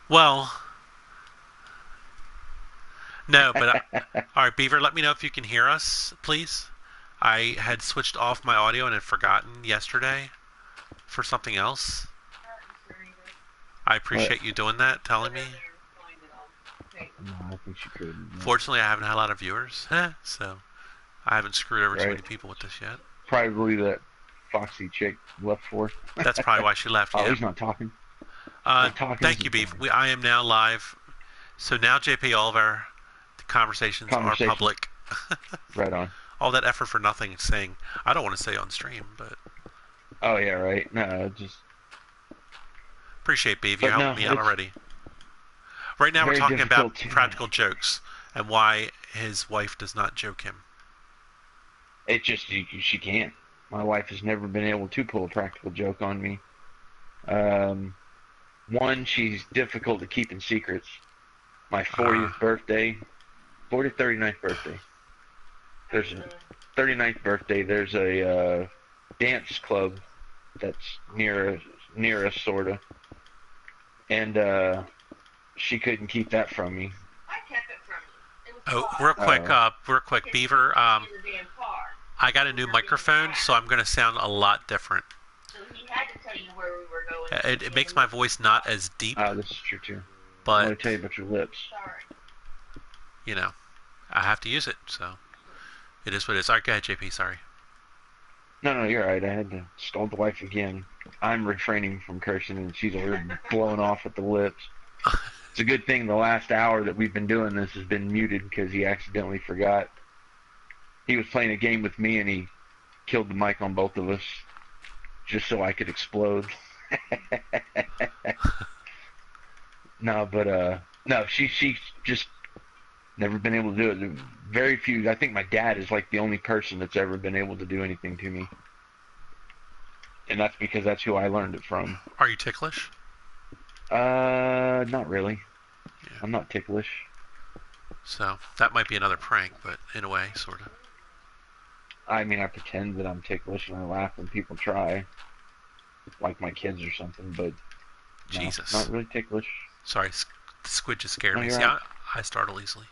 Well, no, but all right, Beaver. Let me know if you can hear us, please. I had switched off my audio and had forgotten yesterday for something else. I What? appreciate you doing that, telling me. No, I think she could. Yeah. Fortunately, I haven't had a lot of viewers, so I haven't screwed over too Right. many people with this yet. Probably that foxy chick left for. That's probably why she left. Oh, Yeah. he's not talking. Not talking. Thank you, He's Beef. not. I am now live. So now, JP, all of our conversations are Conversations. public. Right on. All that effort for nothing. Saying I don't want to say on stream, but Oh yeah, right. No, just. appreciate Beef. You But helped no, me out it's already. Right now, we're very talking about difficult to. practical jokes and why his wife does not joke him. It just she can't. My wife has never been able to pull a practical joke on me. Um, One, she's difficult to keep in secrets. My Uh, 40th birthday, 40th, 39th birthday. There's a 39th birthday. There's a dance club that's near us, sorta, and she couldn't keep that from me. oh, Uh, real quick, Beaver. I got a new microphone, so I'm going to sound a lot different. It makes my voice not as deep, this is true too. I'm but going to tell you about your lips. you know, I have to use it, so it is what it is. All right, go ahead, JP. Sorry. No, no, you're right. I had to scold the wife again. I'm refraining from cursing, and she's already blowing off at the lips. It's a good thing the last hour that we've been doing this has been muted because he accidentally forgot. He was playing a game with me, and he killed the mic on both of us just so I could explode. No, but no, she just never been able to do it. Very few. I think my dad is like the only person that's ever been able to do anything to me, and that's because that's who I learned it from. Are you ticklish? Not really. Yeah. I'm not ticklish. So that might be another prank, but in a way, sort of. I mean, I pretend that I'm ticklish and I laugh when people try, like my kids or something, but no, not Jesus. really ticklish. Sorry, the squid just scared No, me. you're See, right. I startle easily.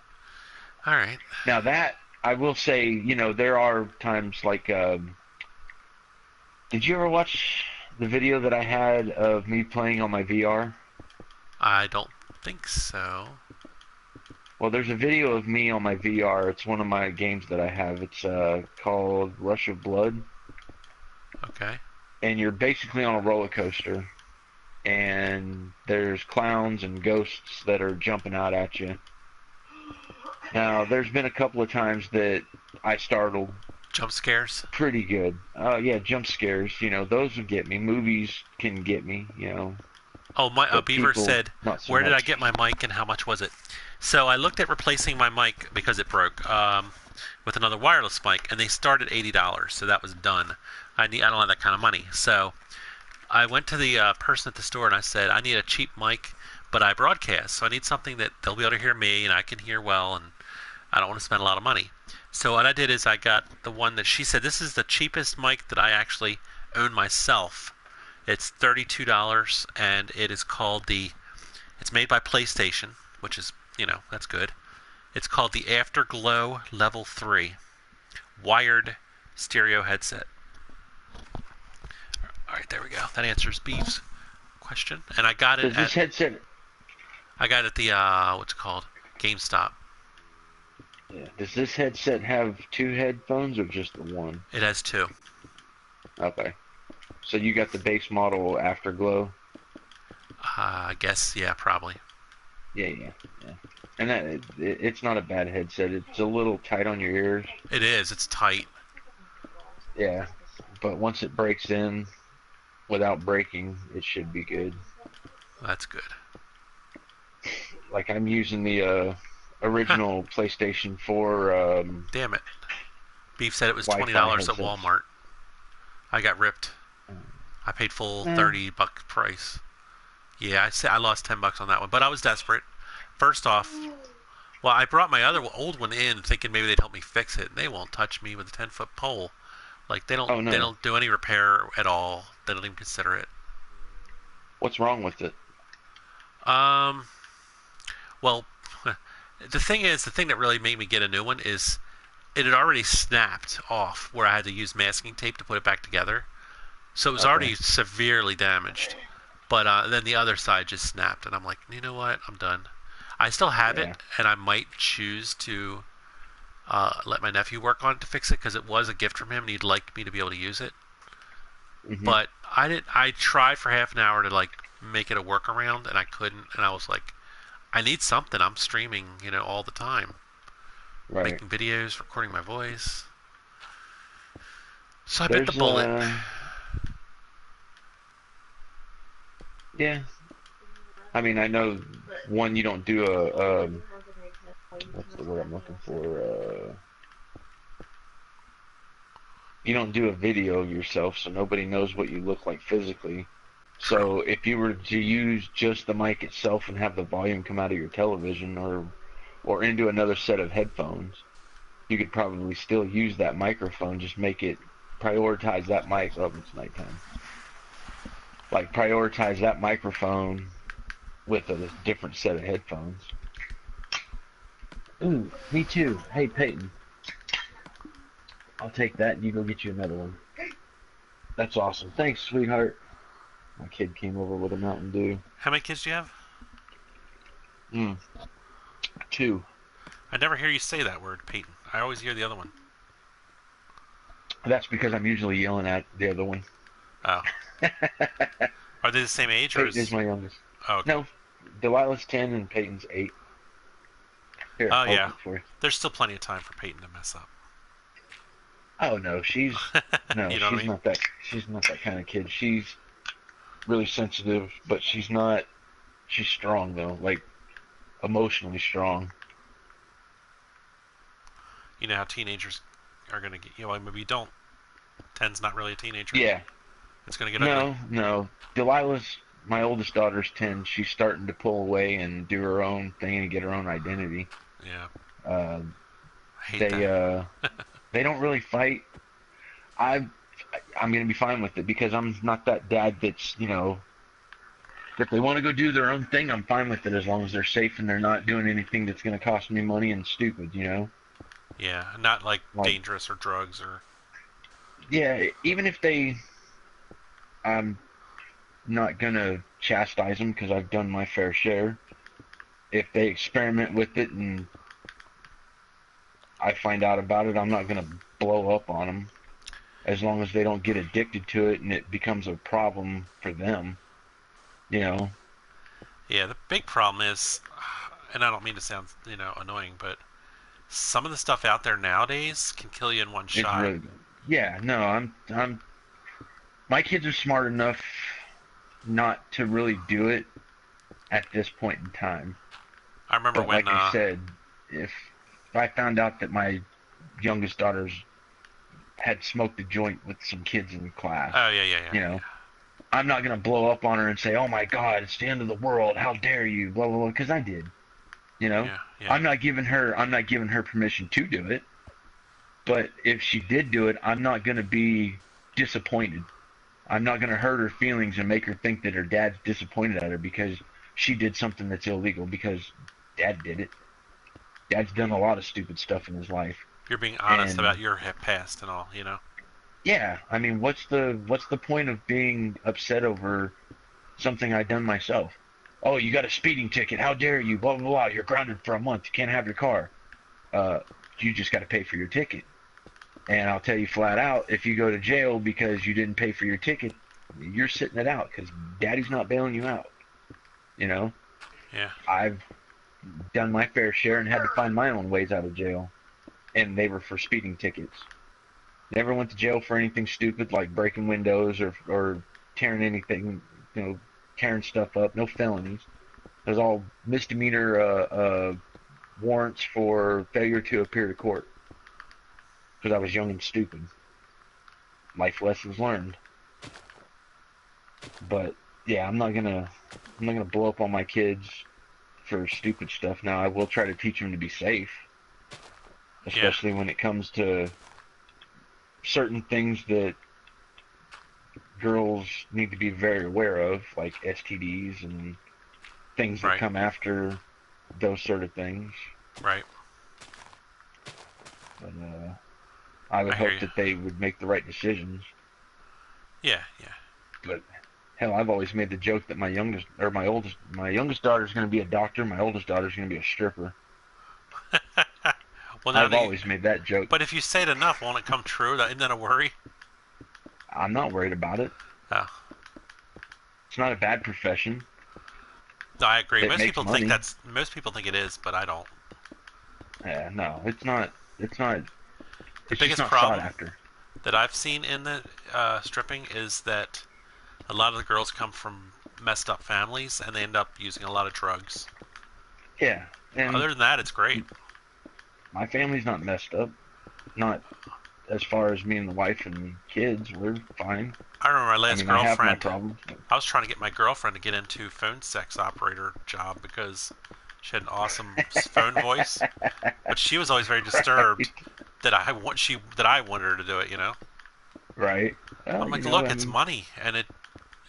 All right. Now that I will say, there are times like, did you ever watch the video that I had of me playing on my VR? I don't think so. Well, there's a video of me on my VR. It's one of my games that I have. It's called Rush of Blood, Okay. and you're basically on a roller coaster, and there's clowns and ghosts that are jumping out at you. Now, there's been a couple of times that I startled Jump scares. pretty good. Yeah, jump scares, those would get me. Movies can get me, Oh, my but Beaver people, said, not so "Where did I much. get my mic and how much was it?" So I looked at replacing my mic because it broke with another wireless mic, and they start at $80. So that was done. I don't have that kind of money. So I went to the person at the store and I said, "I need a cheap mic, but I broadcast, so I need something that they'll be able to hear me and I can hear well, and I don't want to spend a lot of money." So what I did is I got the one that she said this is the cheapest mic that I actually own myself. It's $32, and it is called the. It's made by PlayStation, which is that's good. It's called the Afterglow Level 3 wired stereo headset. All right, there we go. That answers Beef's question, and I got it Does at this headset, the what's it called, GameStop. yeah, does this headset have two headphones or just the one? It has two. Okay. So you got the base model Afterglow? I guess, yeah, probably. Yeah, yeah, yeah. And it's not a bad headset. It's a little tight on your ears. It is. It's tight. Yeah. But once it breaks in without breaking, it should be good. That's good. Like I'm using the Huh, original PlayStation 4 damn it. Beef said it was twenty Wi-Fi dollars at headsets. Walmart. I got ripped. I paid full Eh, 30 buck price. Yeah, I lost $10 on that one, but I was desperate. First off, well, I brought my other old one in thinking maybe they'd help me fix it. They won't touch me with a 10-foot pole. Like oh they no. don't do any repair at all. They don't even consider it. What's wrong with it? Um, well, the thing that really made me get a new one is it had already snapped off where I had to use masking tape to put it back together. So it was Okay. already severely damaged. But then the other side just snapped, and I'm like, you know what? I'm done. I still have it, Yeah. and I might choose to let my nephew work on it to fix it because it was a gift from him, and he'd like me to be able to use it. Mhm. But I did. I tried for half an hour to like make it a workaround, and I couldn't. And I was like, I need something. I'm streaming, all the time, Right. making videos, recording my voice. So I bit the There's bullet. yeah. I mean, I know one you don't do a what's the word I'm looking for? You don't do a video of yourself, so nobody knows what you look like physically. True. So if you were to use just the mic itself and have the volume come out of your television or into another set of headphones, you could probably still use that microphone. Just make it prioritize that mic. Oh, it's nighttime. Like prioritize that microphone with a different set of headphones. Ooh, me too. Hey Peyton, I'll take that and you go get you another one. That's awesome. Thanks, sweetheart. My kid came over with a Mountain Dew. How many kids do you have? Mm, two. I never hear you say that word, Peyton. I always hear the other one. That's because I'm usually yelling at the other one. Oh, are they the same age or Peyton is is? my youngest. Oh, okay. No, Delilah's 10 and Peyton's 8. Here, Oh I'll yeah. open it for you. There's still plenty of time for Peyton to mess up. Oh no, no, You know what I mean? she's not that kind of kid. She's really sensitive, but she's strong though, like emotionally strong. You know how teenagers are gonna get. Maybe you don't. Ten's not really a teenager. Yeah. It's gonna get ugly. No. Delilah's my oldest daughter's 10. She's starting to pull away and do her own thing and get her own identity. Yeah, Uh, I hate they that. uh, they don't really fight. I I'm gonna be fine with it because I'm not that dad that's if they want to go do their own thing, I'm fine with it as long as they're safe and they're not doing anything that's gonna cost me money and stupid. Yeah, not like Like dangerous or drugs or. yeah, even if I'm not gonna chastise them because I've done my fair share. If they experiment with it and I find out about it, I'm not gonna blow up on them as long as they don't get addicted to it and it becomes a problem for them. You know, Yeah, the big problem is, and I don't mean to sound annoying, but some of the stuff out there nowadays can kill you in one it's shot. really good. Yeah, no, I'm my kids are smart enough not to really do it at this point in time. I remember But when. like I said, if I found out that my youngest daughter's had smoked a joint with some kids in class, Oh yeah, yeah, yeah, you know, I'm not gonna blow up on her and say, "Oh my God, it's the end of the world! How dare you!" Blah blah blah, because I did. You know, yeah, yeah, I'm not giving her permission to do it. But if she did do it, I'm not gonna be disappointed. I'm not gonna hurt her feelings and make her think that her dad's disappointed at her because she did something that's illegal because dad did it. Dad's done a lot of stupid stuff in his life. You're being honest And about your past and all. yeah, I mean, what's the point of being upset over something I done myself? Oh, you got a speeding ticket. How dare you? Blah blah blah. You're grounded for a month. You can't have your car. Uh, you just got to pay for your ticket. And I'll tell you flat out, if you go to jail because you didn't pay for your ticket, you're sitting it out because daddy's not bailing you out. You know, Yeah, I've done my fair share and had to find my own ways out of jail, and they were for speeding tickets. Never went to jail for anything stupid like breaking windows or tearing anything, you know, tearing stuff up. No felonies. It was all misdemeanor warrants for failure to appear to court because I was young and stupid. Life lessons learned. But yeah, I'm not gonna blow up on my kids for stupid stuff. Now I will try to teach them to be safe, yeah, especially when it comes to certain things that girls need to be very aware of, like STDs and things that Right. come after those sort of things. Right. But I would I hear hope you. that they would make the right decisions. Yeah. Yeah. But hell, I've always made the joke that my youngest daughter's going to be a doctor, my oldest daughter's going to be a stripper. Well, now I've that you, always made that joke. but if you say it enough, won't it come true? Isn't that a worry? I'm not worried about it. Oh, It's not a bad profession. no, I agree. It makes money. Most people think it is, but I don't. Yeah, no, it's not. It's not. The It's just biggest not sought problem after. that I've seen in the stripping is that a lot of the girls come from messed up families and they end up using a lot of drugs. Yeah, and Other than that, it's great. my family's not messed up. Not as far as me and the wife and kids. We're fine. I remember my I last mean, I have my girlfriend. problems. I was trying to get my girlfriend to get into phone sex operator job because she had an awesome phone voice, but she was always very disturbed that I wanted her to do it. Right. Well, I'm like, look, it's money, and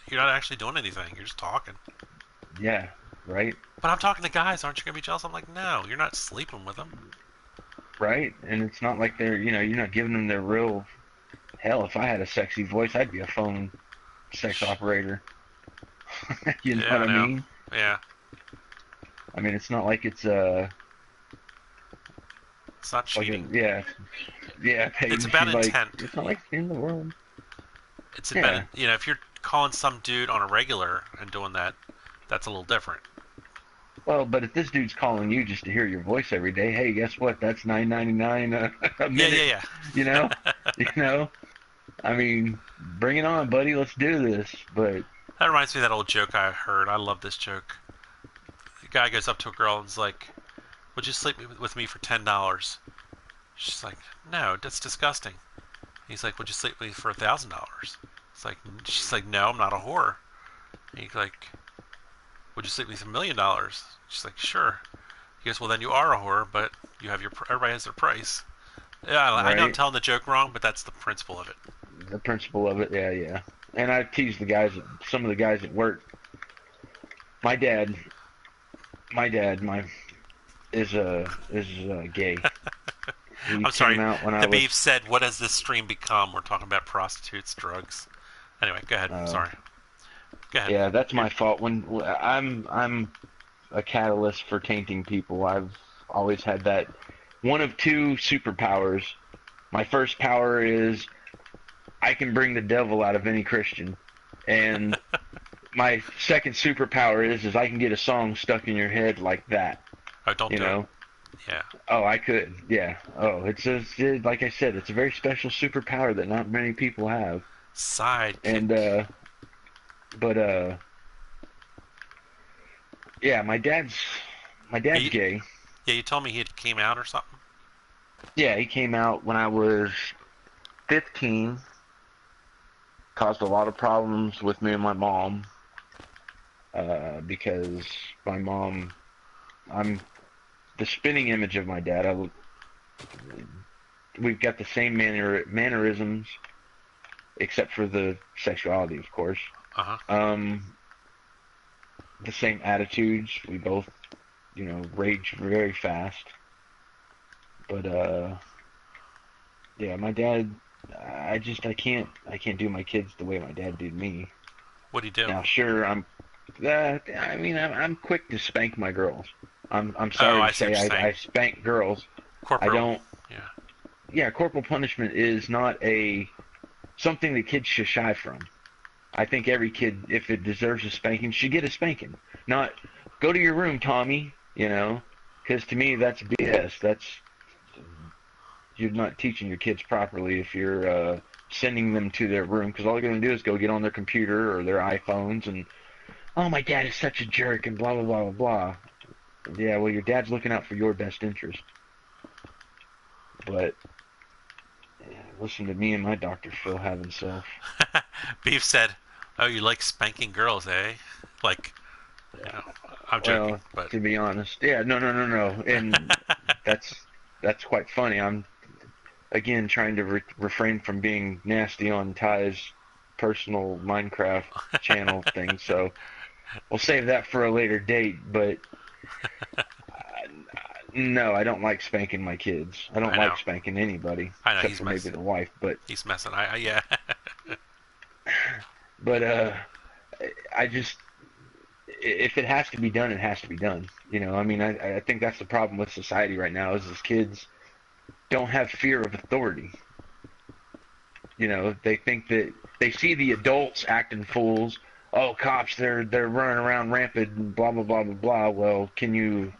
you're not actually doing anything. You're just talking. yeah, right, But I'm talking to guys. Aren't you gonna be jealous? I'm like, no, you're not sleeping with them. right. And it's not like you're not giving them their real. Hell, if I had a sexy voice, I'd be a phone sex operator. You know Yeah, what I I know. mean? Yeah, I mean, it's not like it's it's not like cheating. yeah. It's Peyton, about she's like, intent. it's not like the end of the world. It's Yeah, about if you're calling some dude on a regular and doing that, that's a little different. well, but if this dude's calling you just to hear your voice every day, hey, guess what? That's $9.99 a Yeah, minute. yeah, You know, you know. I mean, bring it on, buddy. Let's do this. But That reminds me of that old joke I heard. I love this joke. The guy goes up to a girl and's like, "Would you sleep with me for $10?" She's like, "No, that's disgusting." He's like, "Would you sleep with me for $1,000?" She's like, "No, I'm not a whore." And he's like, "Would you sleep with me for $1,000?" She's like, "Sure." He goes, "Well, then you are a whore, but everybody has their price." Yeah, I know I'm right, telling the joke wrong, but that's the principle of it. the principle of it, yeah, yeah. And I tease the guys, some of the guys at work. My dad, my is gay. He I'm sorry. came out when I The was. beef said, "What has this stream become?" We're talking about prostitutes, drugs. Anyway, go ahead. Uh, Sorry. Go ahead. yeah, that's my fault. When I'm a catalyst for tainting people. I've always had that one of two superpowers. My first power is I can bring the devil out of any Christian, and my second superpower is I can get a song stuck in your head like that. Oh, don't You do it. know? Yeah. Oh, I could. Yeah. Oh, like I said, it's a very special superpower that not many people have. Sidekick. And but yeah, my dad's You, gay. yeah, you told me he came out or something. Yeah, he came out when I was 15. Caused a lot of problems with me and my mom because my mom, I'm the spinning image of my dad. We've got the same mannerisms, except for the sexuality, of course. Uh huh. The same attitudes. We both, rage very fast. But yeah, my dad. I can't do my kids the way my dad did me. What do you do? Now, sure, I'm quick to spank my girls. I'm Oh, sorry I to see say what you're saying. I spank girls. I Corporal. don't. Yeah. Yeah, corporal punishment is not something that kids should shy from. I think every kid, if it deserves a spanking, should get a spanking. Not go to your room, Tommy. Because to me that's BS. You're not teaching your kids properly if you're sending them to their room. Because all they're going to do is go get on their computer or their iPhones and, oh, my dad is such a jerk and blah blah blah blah blah. Yeah, well, your dad's looking out for your best interest. But yeah, listen to me and my Dr. Phil have himself. Beef said, "Oh, you like spanking girls, eh?" Like, you know, I'm joking, Well, but to be honest, yeah, no, and that's quite funny. I'm again trying to refrain from being nasty on Ty's personal Minecraft channel thing. So we'll save that for a later date. But no, I don't like spanking my kids. I don't I know. like spanking anybody I know except he's for maybe mess. the wife. But He's messing. Yeah. but I just if it has to be done, it has to be done. I mean, I think that's the problem with society right now is kids don't have fear of authority. They think that they see the adults acting fools. Oh, cops, they're running around rampant and blah blah blah blah blah. Well, can you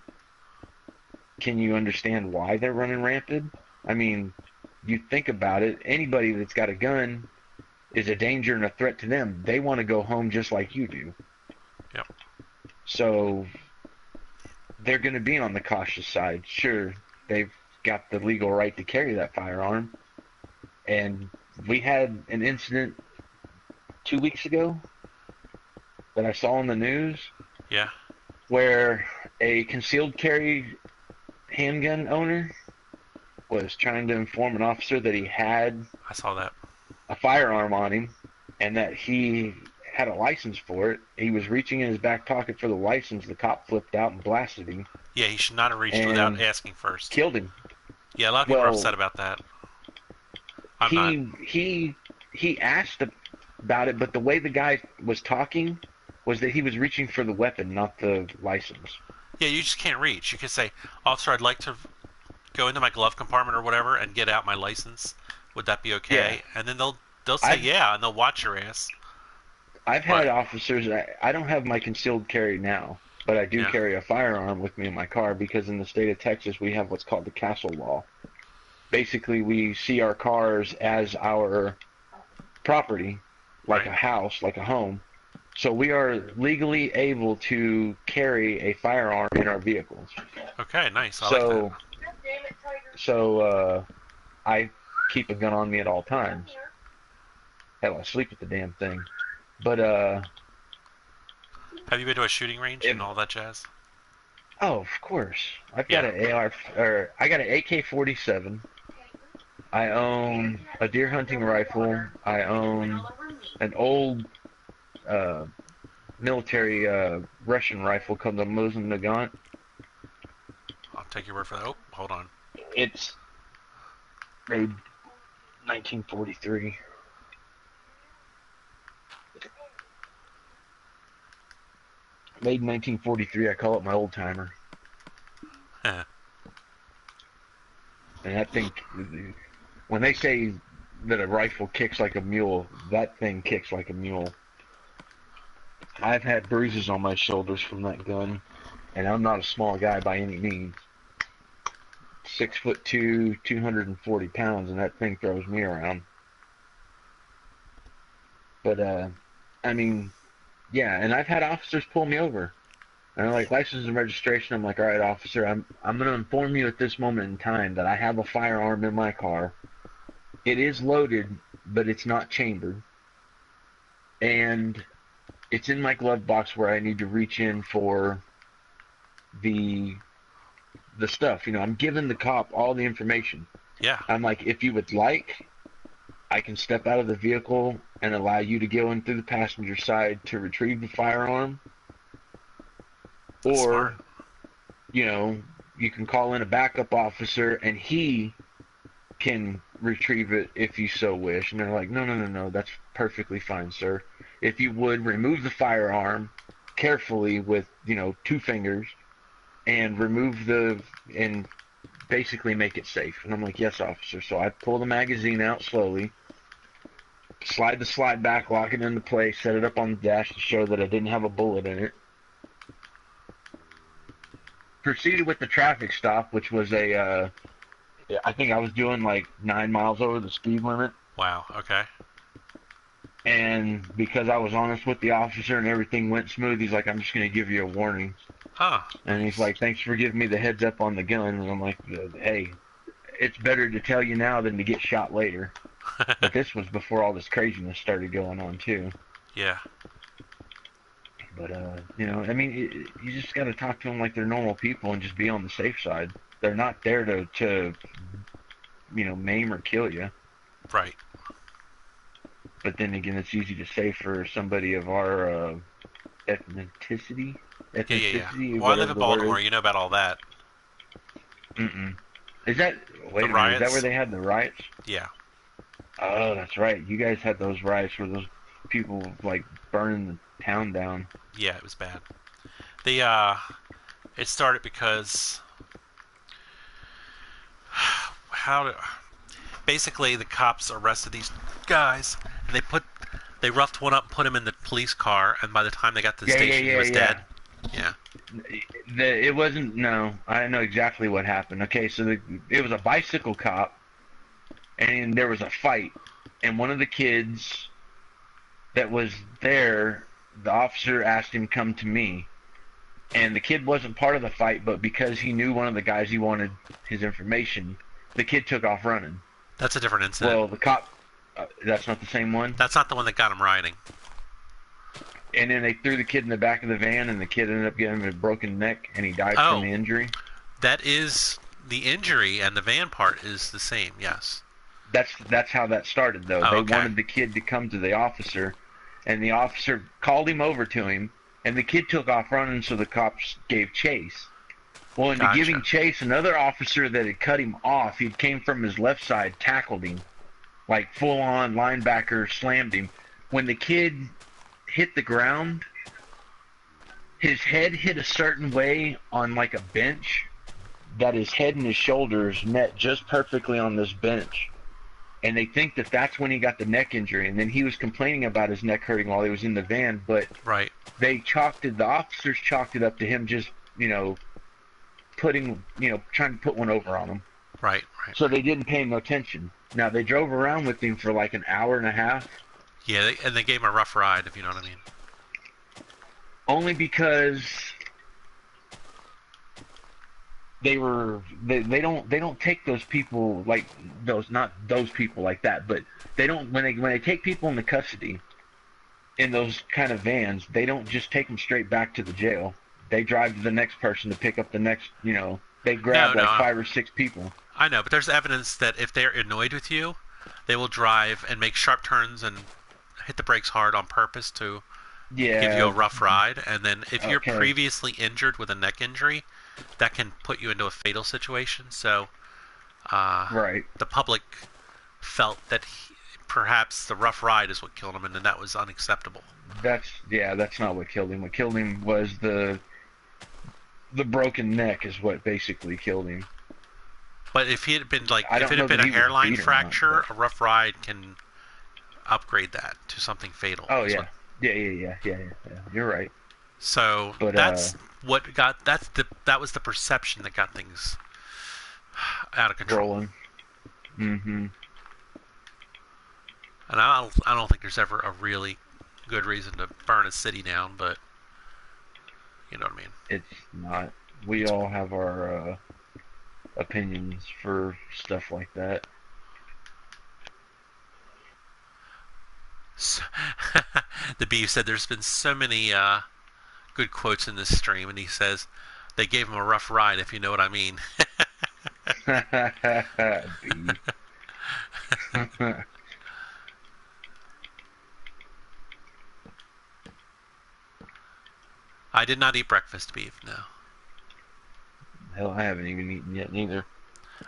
understand why they're running rampant? I mean, you think about it. Anybody that's got a gun is a danger and a threat to them. They want to go home just like you do. Yep. So they're going to be on the cautious side. Sure, they've got the legal right to carry that firearm. And we had an incident 2 weeks ago that I saw on the news Yeah. where a concealed carry handgun owner was trying to inform an officer that he had I saw that. a firearm on him and that he had a license for it. He was reaching in his back pocket for the license. The cop flipped out and blasted him Yeah, he should not have reached without and asking first. killed him. Yeah, a lot of people are Well, upset about that. I'm not. he asked about it, but the way the guy was talking was that he was reaching for the weapon, not the license. Yeah, you just can't reach. You can say, "Officer, I'd like to go into my glove compartment or whatever and get out my license. Would that be Yeah, okay?" And then they'll say I've yeah, and they'll watch your ass. I've But had officers. I don't have my concealed carry now, but I do yeah, carry a firearm with me in my car because in the state of Texas we have what's called the castle law. Basically, we see our cars as our property, like right. a house, like a home. So we are legally able to carry a firearm in our vehicles. Okay, nice. I like that. So, so I keep a gun on me at all times. Hell, I sleep with the damn thing. But Have you been to a shooting range if and all that jazz? oh, of course, I've got Yeah. an AR or I got an AK-47. I own a deer hunting rifle. I own an old uh, military Russian rifle called the Mosin Nagant. I'll take your word for that. Oh, hold on. It's made 1943. Made in 1943. I call it my old timer. yeah, And I think when they say that a rifle kicks like a mule, that thing kicks like a mule. I've had bruises on my shoulders from that gun, and I'm not a small guy by any means. 6'2", 240 pounds, and that thing throws me around. But I mean, yeah, and I've had officers pull me over. And they're like, license and registration. I'm like, all right, officer, I'm going to inform you at this moment in time that I have a firearm in my car. It is loaded, but it's not chambered. And it's in my glove box where I need to reach in for the stuff. I'm giving the cop all the information. yeah. I'm like, if you would like, I can step out of the vehicle and allow you to go in through the passenger side to retrieve the firearm. That's smart. Or, you can call in a backup officer and he can retrieve it if you so wish. And they're like, no, no, no, no, that's perfectly fine, sir. If you would remove the firearm carefully with, 2 fingers and and basically make it safe. And I'm like, yes, officer. So I pull the magazine out slowly, slide the slide back, lock it into place, set it up on the dash to show that I didn't have a bullet in it. Proceeded with the traffic stop, which was I think I was doing like 9 miles over the speed limit. Wow. Okay. And because I was honest with the officer and everything went smooth, he's like, I'm just going to give you a warning. Huh. And he's like, thanks for giving me the heads up on the gun. And I'm like, hey, it's better to tell you now than to get shot later. But this was before all this craziness started going on, too. yeah. But, I mean, you just got to talk to them like they're normal people and just be on the safe side. They're not there to maim or kill you. Right. But then again, it's easy to say for somebody of our ethnicity, Yeah. ethnicity, Well, I live whatever in the word is. Baltimore. You know about all that. Mm-mm. Is that? The Wait a minute. Is that where riots. they had the riots? Yeah. Oh, that's right. You guys had those riots where those people like burning the town down. Yeah, it was bad. The it started because how to, basically the cops arrested these guys and they roughed one up and put him in the police car, and by the time they got to the Yeah, yeah, station he yeah, was dead. yeah. Yeah. It wasn't. No, I know exactly what happened. Okay, so it was a bicycle cop, and there was a fight, and one of the kids that was there, the officer asked him come to me, and the kid wasn't part of the fight, but because he knew one of the guys, he wanted his information. The kid took off running. That's a different incident. Well, the cop, that's not the same one. That's not the one that got him rioting. And then they threw the kid in the back of the van, and the kid ended up getting a broken neck, and he died Oh. from the injury. That is the injury, and the van part is the same. Yes. That's how that started, though. Oh, They okay. wanted the kid to come to the officer, and the officer called him over to him, and the kid took off running, so the cops gave chase. Well, into Gotcha. giving chase, another officer that had cut him off, he came from his left side, tackled him, like full-on linebacker, slammed him. When the kid hit the ground, his head hit a certain way on like a bench that his head and his shoulders met just perfectly on this bench. And they think that that's when he got the neck injury. And then he was complaining about his neck hurting while he was in the van, but Right. the officers chalked it up to him just, trying to put one over on him. Right. So they didn't pay him no attention. Now, they drove around with him for like an hour and a half, Yeah, and they gave him a rough ride, if you know what I mean. only because they don't take those people like those, not those people like that, but they don't, when they take people into custody in those kind of vans, they don't just take them straight back to the jail. They drive to the next person to pick up the next, they grab No, 5 or 6 people. I know, but there's evidence that if they're annoyed with you, they will drive and make sharp turns and hit the brakes hard on purpose to Yeah. give you a rough ride. And then if you're Okay. previously injured with a neck injury, that can put you into a fatal situation. So Right. the public felt that perhaps the rough ride is what killed him, and then that was unacceptable. That's not what killed him. What killed him was the broken neck is what basically killed him. But if he had been like, I if don't it know had been that a he was hairline beat or not, fracture, but- a rough ride can upgrade that to something fatal. Oh is yeah. what- Yeah. You're right. So But, that was the perception that got things out of control. Rolling. Mm-hmm. And I don't think there's ever a really good reason to burn a city down, but you know what I mean. It's not. We all have our opinions for stuff like that. So, the Beef said there's been so many good quotes in this stream, and he says they gave him a rough ride, if you know what I mean. I did not eat breakfast beef, no. Hell, I haven't even eaten yet neither.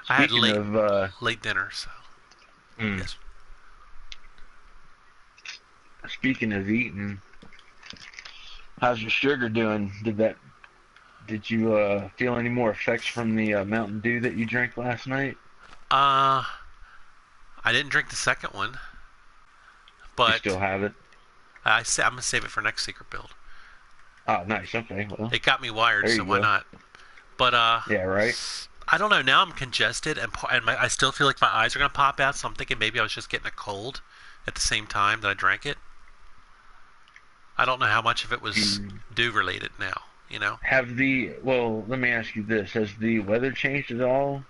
I had Speaking of, late dinner, so yes. Speaking of eating, how's your sugar doing? Did you feel any more effects from the Mountain Dew that you drank last night? I didn't drink the second one, You but still have it? I'm gonna save it for next secret build. Oh, nice. Okay. Well, It got me wired, There so you why go. not? But yeah, right. I don't know. Now I'm congested, and I still feel like my eyes are gonna pop out. So I'm thinking maybe I was just getting a cold at the same time that I drank it. I don't know how much of it was dew related now. You know? Well, let me ask you this: has the weather changed at all?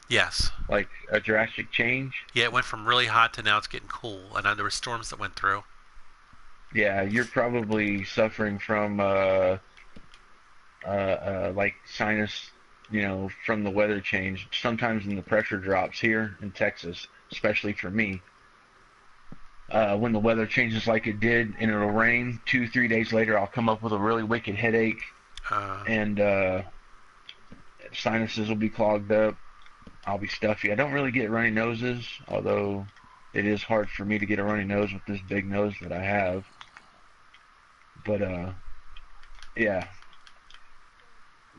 Yes. Like a drastic change? Yeah, it went from really hot to now it's getting cool, and there were storms that went through. Yeah, you're probably suffering from like sinus, from the weather change. Sometimes when the pressure drops here in Texas, especially for me, when the weather changes like it did and it'll rain, 2, 3 days later I'll come up with a really wicked headache and sinuses will be clogged up. I'll be stuffy. I don't really get runny noses, although it is hard for me to get a runny nose with this big nose that I have. But yeah,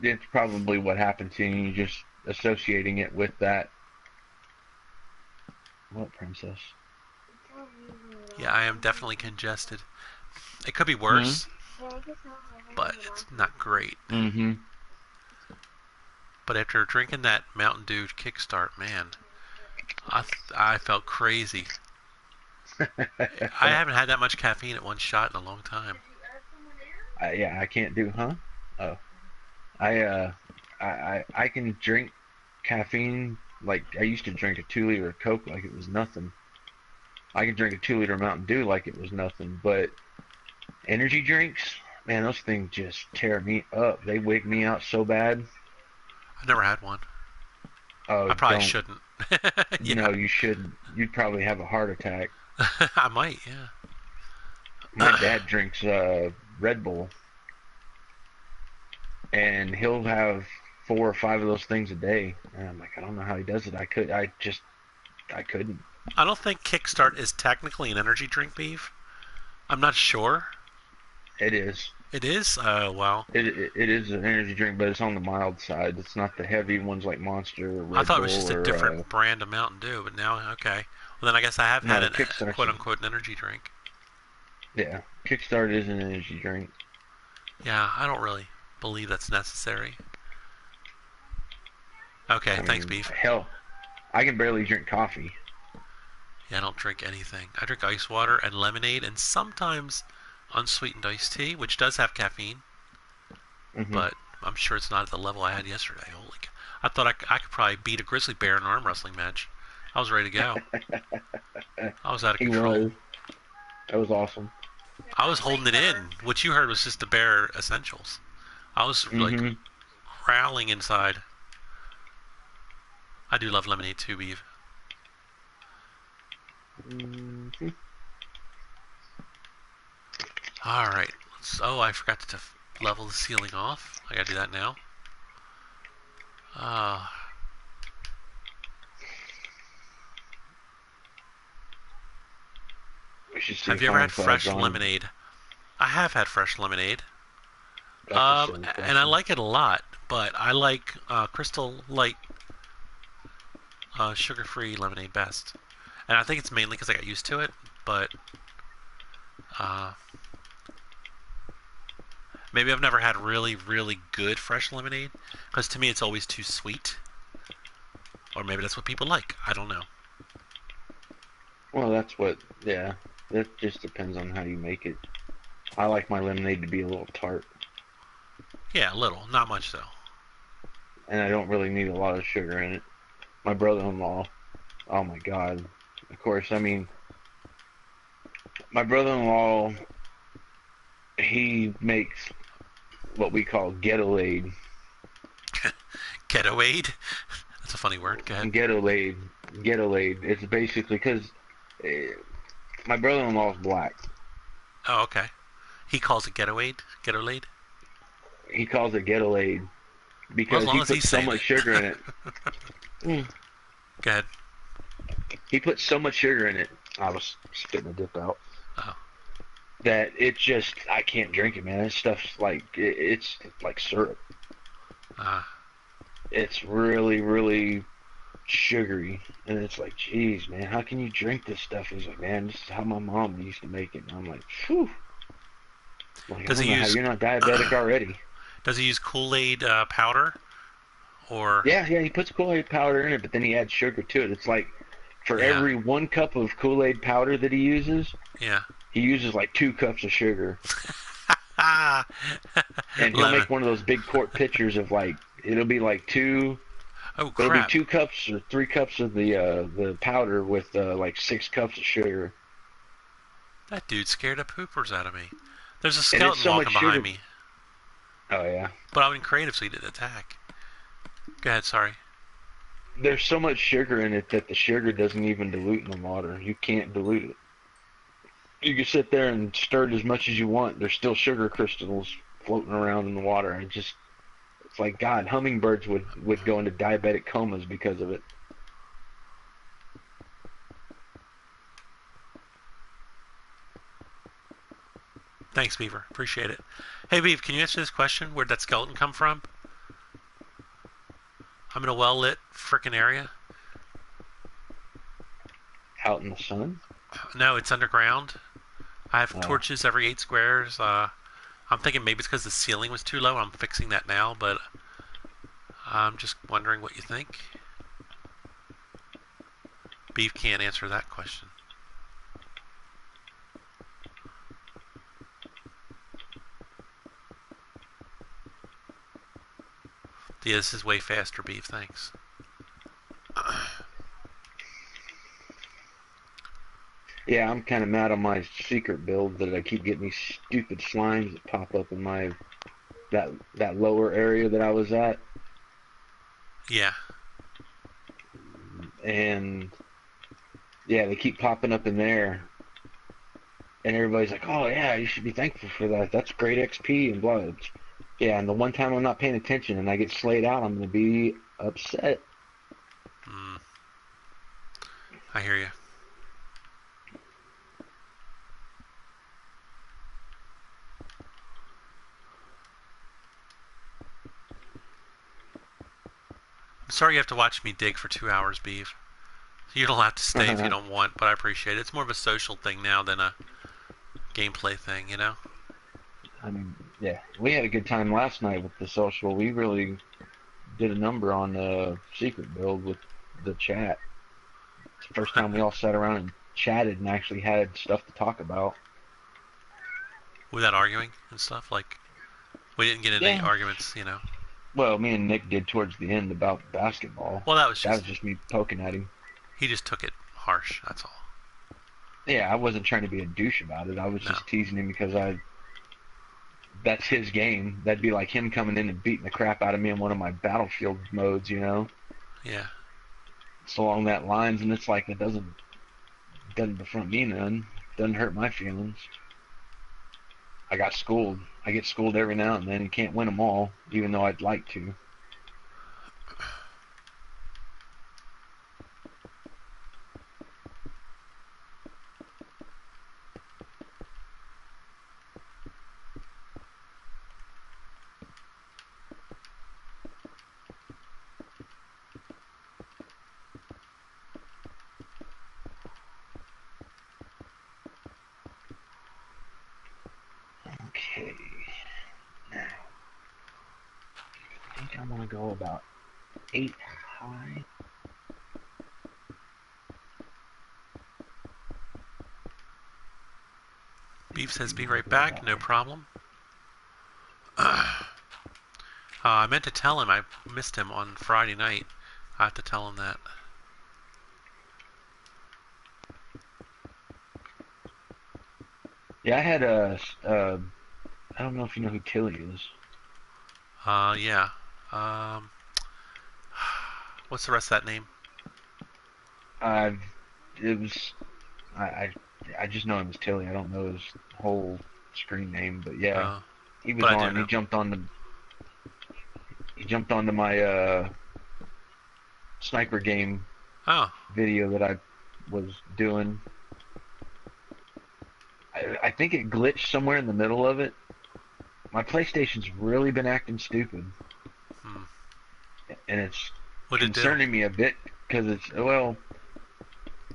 it's probably what happened to you, just associating it with that. What, princess? Yeah, I am definitely congested. It could be worse, but it's not great. Mm-hmm. But after drinking that Mountain Dew Kickstart, man, I felt crazy. I haven't had that much caffeine at one shot in a long time. Yeah, I can't do, huh? Oh, I can drink caffeine like I used to drink a 2 liter of Coke like it was nothing. I can drink a 2 liter Mountain Dew like it was nothing, but energy drinks, man, those things just tear me up. They wake me out so bad. I've never had one. Oh, I probably don't. shouldn't. Yeah. No, you shouldn't. You'd probably have a heart attack. I might, yeah. My dad drinks Red Bull, and he'll have 4 or 5 of those things a day. And I'm like, I don't know how he does it. I couldn't. I don't think Kickstart is technically an energy drink, Beef. I'm not sure. It is. It is? Well. It is an energy drink, but it's on the mild side. It's not the heavy ones like Monster or Red I thought Bull it was just a or, different brand of Mountain Dew, but now, okay. Well, then I guess I have had no, an Kickstart's quote-unquote an energy drink. Yeah, Kickstart is an energy drink. Yeah, I don't really believe that's necessary. Okay, thanks, Beef. Hell, I can barely drink coffee. Yeah, I don't drink anything. I drink ice water and lemonade and sometimes unsweetened iced tea, which does have caffeine, but I'm sure it's not at the level I had yesterday. Holy cow. I thought I could probably beat a grizzly bear in an arm wrestling match. I was ready to go. I was out of control. That was awesome. I was holding it in. What you heard was just the bare essentials. I was like growling inside. I do love lemonade too, Beef. Alright. Oh, I forgot to level the ceiling off. I gotta do that now. Have you ever had fresh lemonade? I have had fresh lemonade. And I like it a lot, but I like Crystal Light sugar-free lemonade best. And I think it's mainly because I got used to it, but maybe I've never had really, really good fresh lemonade, because to me it's always too sweet. Or maybe that's what people like. I don't know. Well, that's what, yeah. That just depends on how you make it. I like my lemonade to be a little tart. Yeah, a little. Not much, though. And I don't really need a lot of sugar in it. My brother-in-law, oh my God. Of course, I mean, my brother-in-law, he makes what we call Ghetto-Aid. Ghetto-Aid? That's a funny word. Go ahead. Ghetto-Aid. Ghetto-Aid. It's basically because my brother-in-law is black. Oh, okay. He calls it Ghetto-Aid? Ghetto-Aid? He calls it Ghetto-Aid because he puts so much sugar in it. Go ahead. He puts so much sugar in it. I was spitting a dip out. Oh. That it just, I can't drink it, man. This stuff's like, it's like syrup. It's really, really sugary. And it's like, geez, man, how can you drink this stuff? He's like, man, this is how my mom used to make it. And I'm like, phew. Like, Does he use... You're not diabetic already. Does he use Kool-Aid powder? Or... Yeah, he puts Kool-Aid powder in it, but then he adds sugar to it. It's like, for every 1 cup of Kool-Aid powder that he uses, he uses like 2 cups of sugar. And he'll make one of those big quart pitchers of like, it'll be like 2... Oh, crap. It'll be 2 cups or 3 cups of the powder with like 6 cups of sugar. That dude scared the poopers out of me. There's a skeleton walking behind me. Oh, yeah. But I'm in creative, so he didn't attack. Go ahead, sorry. There's so much sugar in it that the sugar doesn't even dilute in the water. You can't dilute it. You can sit there and stir it as much as you want. There's still sugar crystals floating around in the water. It's like, God, hummingbirds would go into diabetic comas because of it. Thanks, Beaver. Appreciate it. Hey, Beaver, can you answer this question? Where'd that skeleton come from? I'm in a well-lit frickin' area. Out in the sun? No, it's underground. I have Oh. torches every 8 squares. I'm thinking maybe it's because the ceiling was too low. I'm fixing that now, but I'm just wondering what you think. Beef can't answer that question. Yeah, this is way faster, Beef. Thanks. Yeah, I'm kind of mad on my secret build that I keep getting these stupid slimes that pop up in my that lower area that I was at, Yeah. and yeah, they keep popping up in there, and everybody's like, "Oh yeah, you should be thankful for that. That's great XP and blah." Yeah, and the one time I'm not paying attention and I get slayed out, I'm gonna be upset. Mm, I hear you. I'm sorry you have to watch me dig for 2 hours, Beef. You don't have to stay if you don't want, but I appreciate it. It's more of a social thing now than a gameplay thing, you know? I mean, yeah, we had a good time last night with the social. We really did a number on the secret build with the chat. It's the first time we all sat around and chatted and actually had stuff to talk about. Without arguing and stuff. Like, we didn't get into any Yeah. arguments, you know? Well, me and Nick did towards the end about basketball. Well, that was That was just, just me poking at him. he just took it harsh, that's all. Yeah, I wasn't trying to be a douche about it. I was No. just teasing him because that's his game. That'd be like him coming in and beating the crap out of me in one of my Battlefield modes, you know? Yeah. It's along that lines, and it's like it doesn't befriend me none. Doesn't hurt my feelings. I got schooled. I get schooled every now and then. You can't win them all, even though I'd like to. Okay. Now, I think I'm gonna go about 8 high. Beef says be right back, no problem. I meant to tell him I missed him on Friday night. I have to tell him that. Yeah, I had I don't know if you know who Tilly is. Yeah. Um, what's the rest of that name? I, it was, I, I, I just know him as Tilly. I don't know his whole screen name, but yeah, he was but I do on. know. He jumped onto my sniper game Oh, video that I was doing. I think it glitched somewhere in the middle of it. My PlayStation's really been acting stupid, hmm. and it's What did it do? concerning me a bit because well,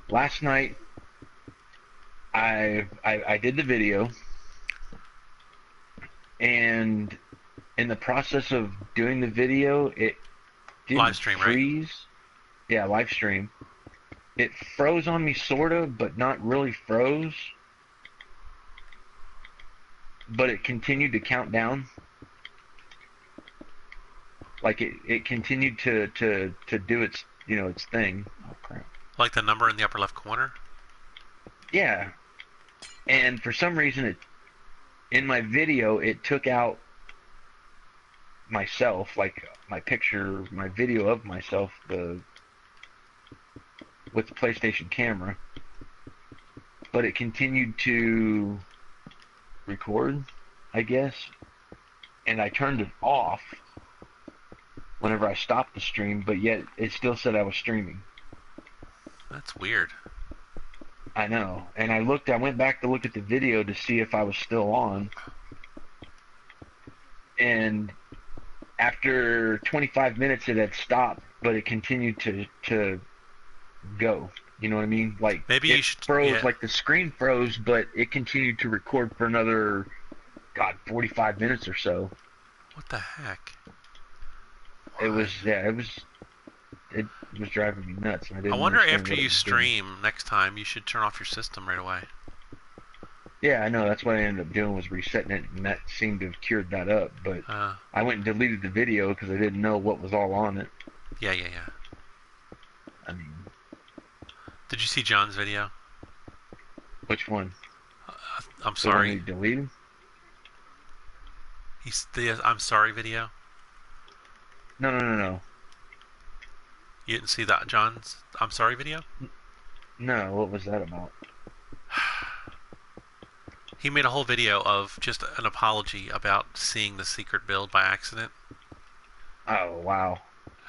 last night I did the video, and in the process of doing the video, it didn't Live stream, right? freeze. Yeah, live stream. It froze on me sorta, but not really froze. But it continued to count down. Like it continued to do its its thing. Oh crap. Like the number in the upper left corner? Yeah. And for some reason in my video it took out myself, like my picture, my video of myself, with the PlayStation camera. but it continued to record, I guess. And I turned it off whenever I stopped the stream, but yet it still said I was streaming. That's weird. I know. And I went back to look at the video to see if I was still on. And after 25 minutes it had stopped, but it continued to go. You know what I mean? Like, maybe it you should froze, yeah. like the screen froze, but it continued to record for another, 45 minutes or so. What the heck? It was driving me nuts. I wonder after you stream next time, you should turn off your system right away. Yeah, I know. That's what I ended up doing, was resetting it, and that seemed to have cured that up. But I went and deleted the video because I didn't know what was all on it. Yeah. I mean, did you see John's video? which one? I'm sorry. The one he deleted? He's the I'm sorry video. No. You didn't see that John's I'm sorry video? No, what was that about? He made a whole video of just an apology about seeing the secret build by accident. Oh, wow.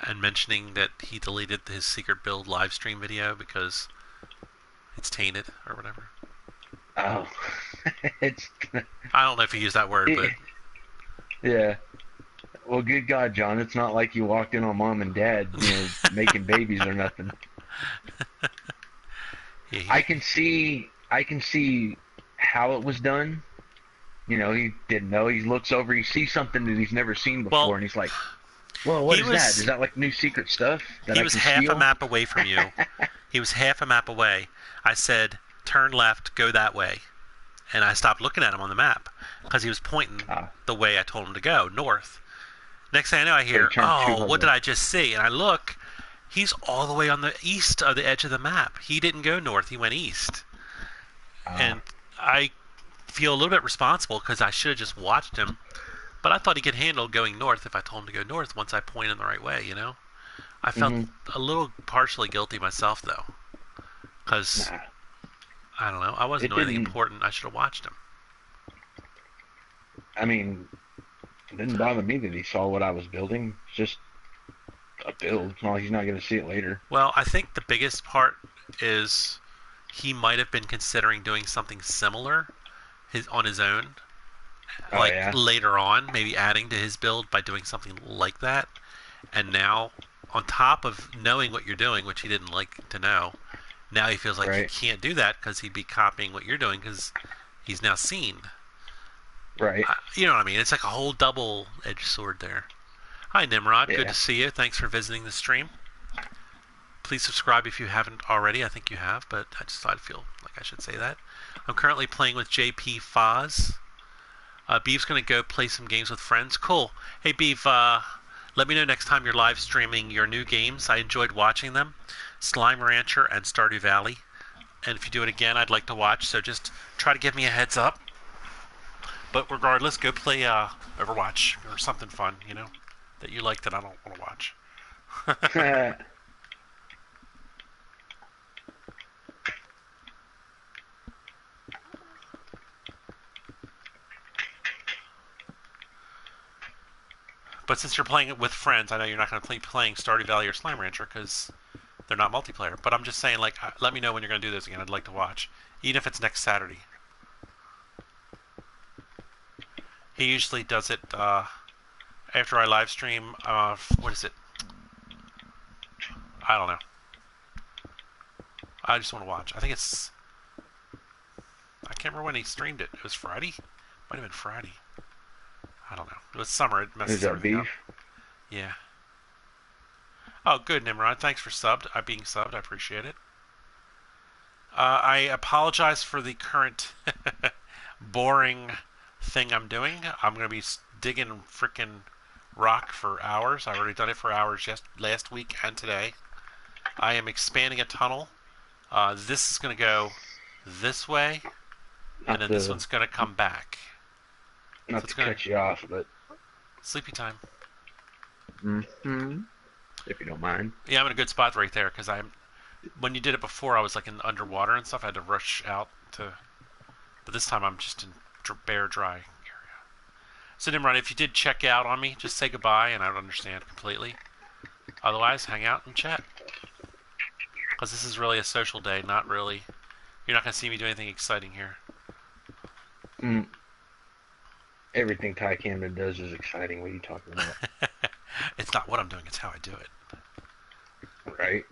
And mentioning that he deleted his secret build live stream video because it's tainted or whatever. Oh. It's... I don't know if he used that word, but... Yeah. Well, good God, John, it's not like you walked in on mom and dad, making babies or nothing. Yeah, I can see how it was done. He didn't know. He looks over, he sees something that he's never seen before, and he's like, "Well, what is that? Is that like new secret stuff that he I was can half steal?" a map away from you. He was half a map away. I said, "Turn left, go that way," and I stopped looking at him on the map because he was pointing the way I told him to go, north. Next thing I know, I hear, "Oh, what did I just see?" And I look. He's all the way on the east of the edge of the map. He didn't go north. He went east. And I feel a little bit responsible because I should have just watched him. But I thought he could handle going north if I told him to go north once I pointed him the right way, I felt a little partially guilty myself, though. Because, I don't know, I wasn't doing anything important. I should have watched him. I mean, it didn't bother me that he saw what I was building. It's just a build. Well, he's not going to see it later. Well, I think the biggest part is he might have been considering doing something similar on his own. Later on, maybe adding to his build by doing something like that. And now, on top of knowing what you're doing, which he didn't like to know, now he feels like he can't do that because he'd be copying what you're doing because he's now seen. Right. You know what I mean? It's like a whole double-edged sword there. Hi, Nimrod. Good to see you. Thanks for visiting the stream. Please subscribe if you haven't already. I think you have, but I just thought I'd feel like I should say that. I'm currently playing with JP Foz. Beev's going to go play some games with friends. Cool. Hey, Beeve, let me know next time you're live streaming your new games. I enjoyed watching them. Slime Rancher and Stardew Valley. And if you do it again, I'd like to watch, so just try to give me a heads up. But regardless, go play Overwatch or something fun, that you like that I don't want to watch. But since you're playing it with friends, I know you're not going to be playing Stardew Valley or Slime Rancher because they're not multiplayer. But I'm just saying, let me know when you're going to do this again. I'd like to watch, even if it's next Saturday. He usually does it after I live stream. What is it? I don't know. I just want to watch. I think it's... I can't remember when he streamed it. It was Friday? Might have been Friday. I don't know. It was summer. It messes everything up. Yeah. Oh, good, Nimrod. Thanks for being subbed. I appreciate it. I apologize for the current boring thing I'm doing. I'm going to be digging frickin' rock for hours. I've already done it for hours last week and today. I am expanding a tunnel. This is going to go this way, and then this one's going to come back. Not to cut you off, but... Sleepy time. Mm-hmm. If you don't mind. Yeah, I'm in a good spot right there, because when you did it before, I was like in underwater and stuff. I had to rush out But this time I'm just in bare dry area. So Nimrod, if you did check out on me, just say goodbye, and I would understand completely. Otherwise, hang out and chat. Because this is really a social day, not really. You're not going to see me do anything exciting here. Everything Ty Camden does is exciting. What are you talking about? It's not what I'm doing, it's how I do it. Right?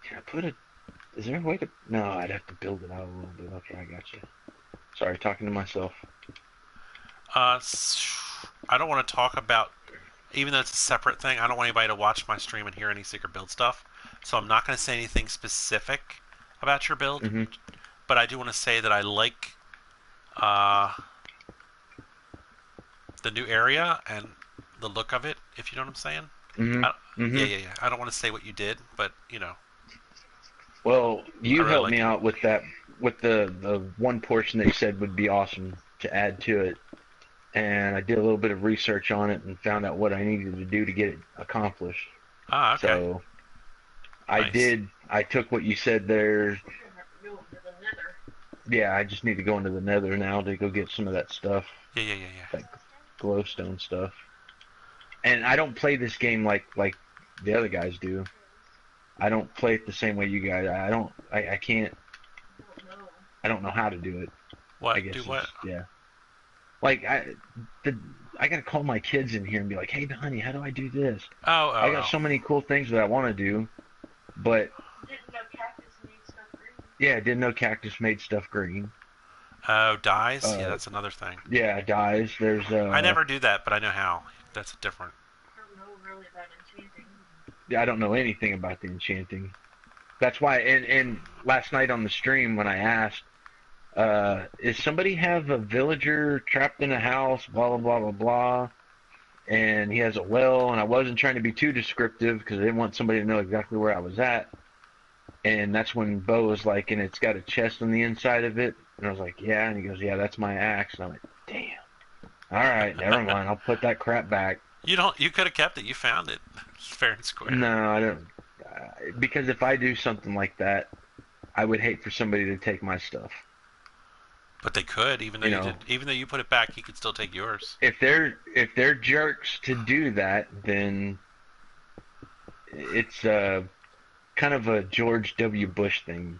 Can I put a... Is there a way to... No, I'd have to build it out a little bit. Okay, I got you. Sorry, talking to myself. I don't want to talk about... Even though it's a separate thing, I don't want anybody to watch my stream and hear any secret build stuff. So I'm not going to say anything specific about your build. Mm-hmm. But I do want to say that I like the new area and the look of it, if you know what I'm saying. Mm-hmm. Yeah. I don't want to say what you did, but, you know. Well, you really helped me out with that, with the one portion that you said would be awesome to add to it. And I did a little bit of research on it and found out what I needed to do to get it accomplished. Ah, okay. So Nice. I took what you said there. Yeah, I just need to go into the nether now to go get some of that stuff. Yeah. That glowstone stuff. And I don't play this game like the other guys do. I don't play it the same way you guys. I can't. I don't know how to do it. What? I guess Do what? Yeah. Like I gotta call my kids in here and be like, hey, honey, how do I do this? I got so many cool things that I want to do, but Didn't know cactus made stuff green. yeah, didn't know cactus made stuff green. Oh, dyes? Yeah, that's another thing. Yeah, dyes. There's I never do that, but I know how. That's different. I don't know really about enchanting. I don't know anything about the enchanting. That's why. And last night on the stream when I asked, is somebody have a villager trapped in a house? Blah blah blah blah blah. And he has a well, and I wasn't trying to be too descriptive because I didn't want somebody to know exactly where I was at. And that's when Bo was like, and it's got a chest on the inside of it. And I was like, yeah. And he goes, yeah, that's my axe. And I'm like, damn. All right, never mind. I'll put that crap back. You could have kept it. You found it. It's fair and square. No, I don't. Because if I do something like that, I would hate for somebody to take my stuff. But they could, even though even though you put it back, he could still take yours. If they're jerks to do that, then it's kind of a George W. Bush thing.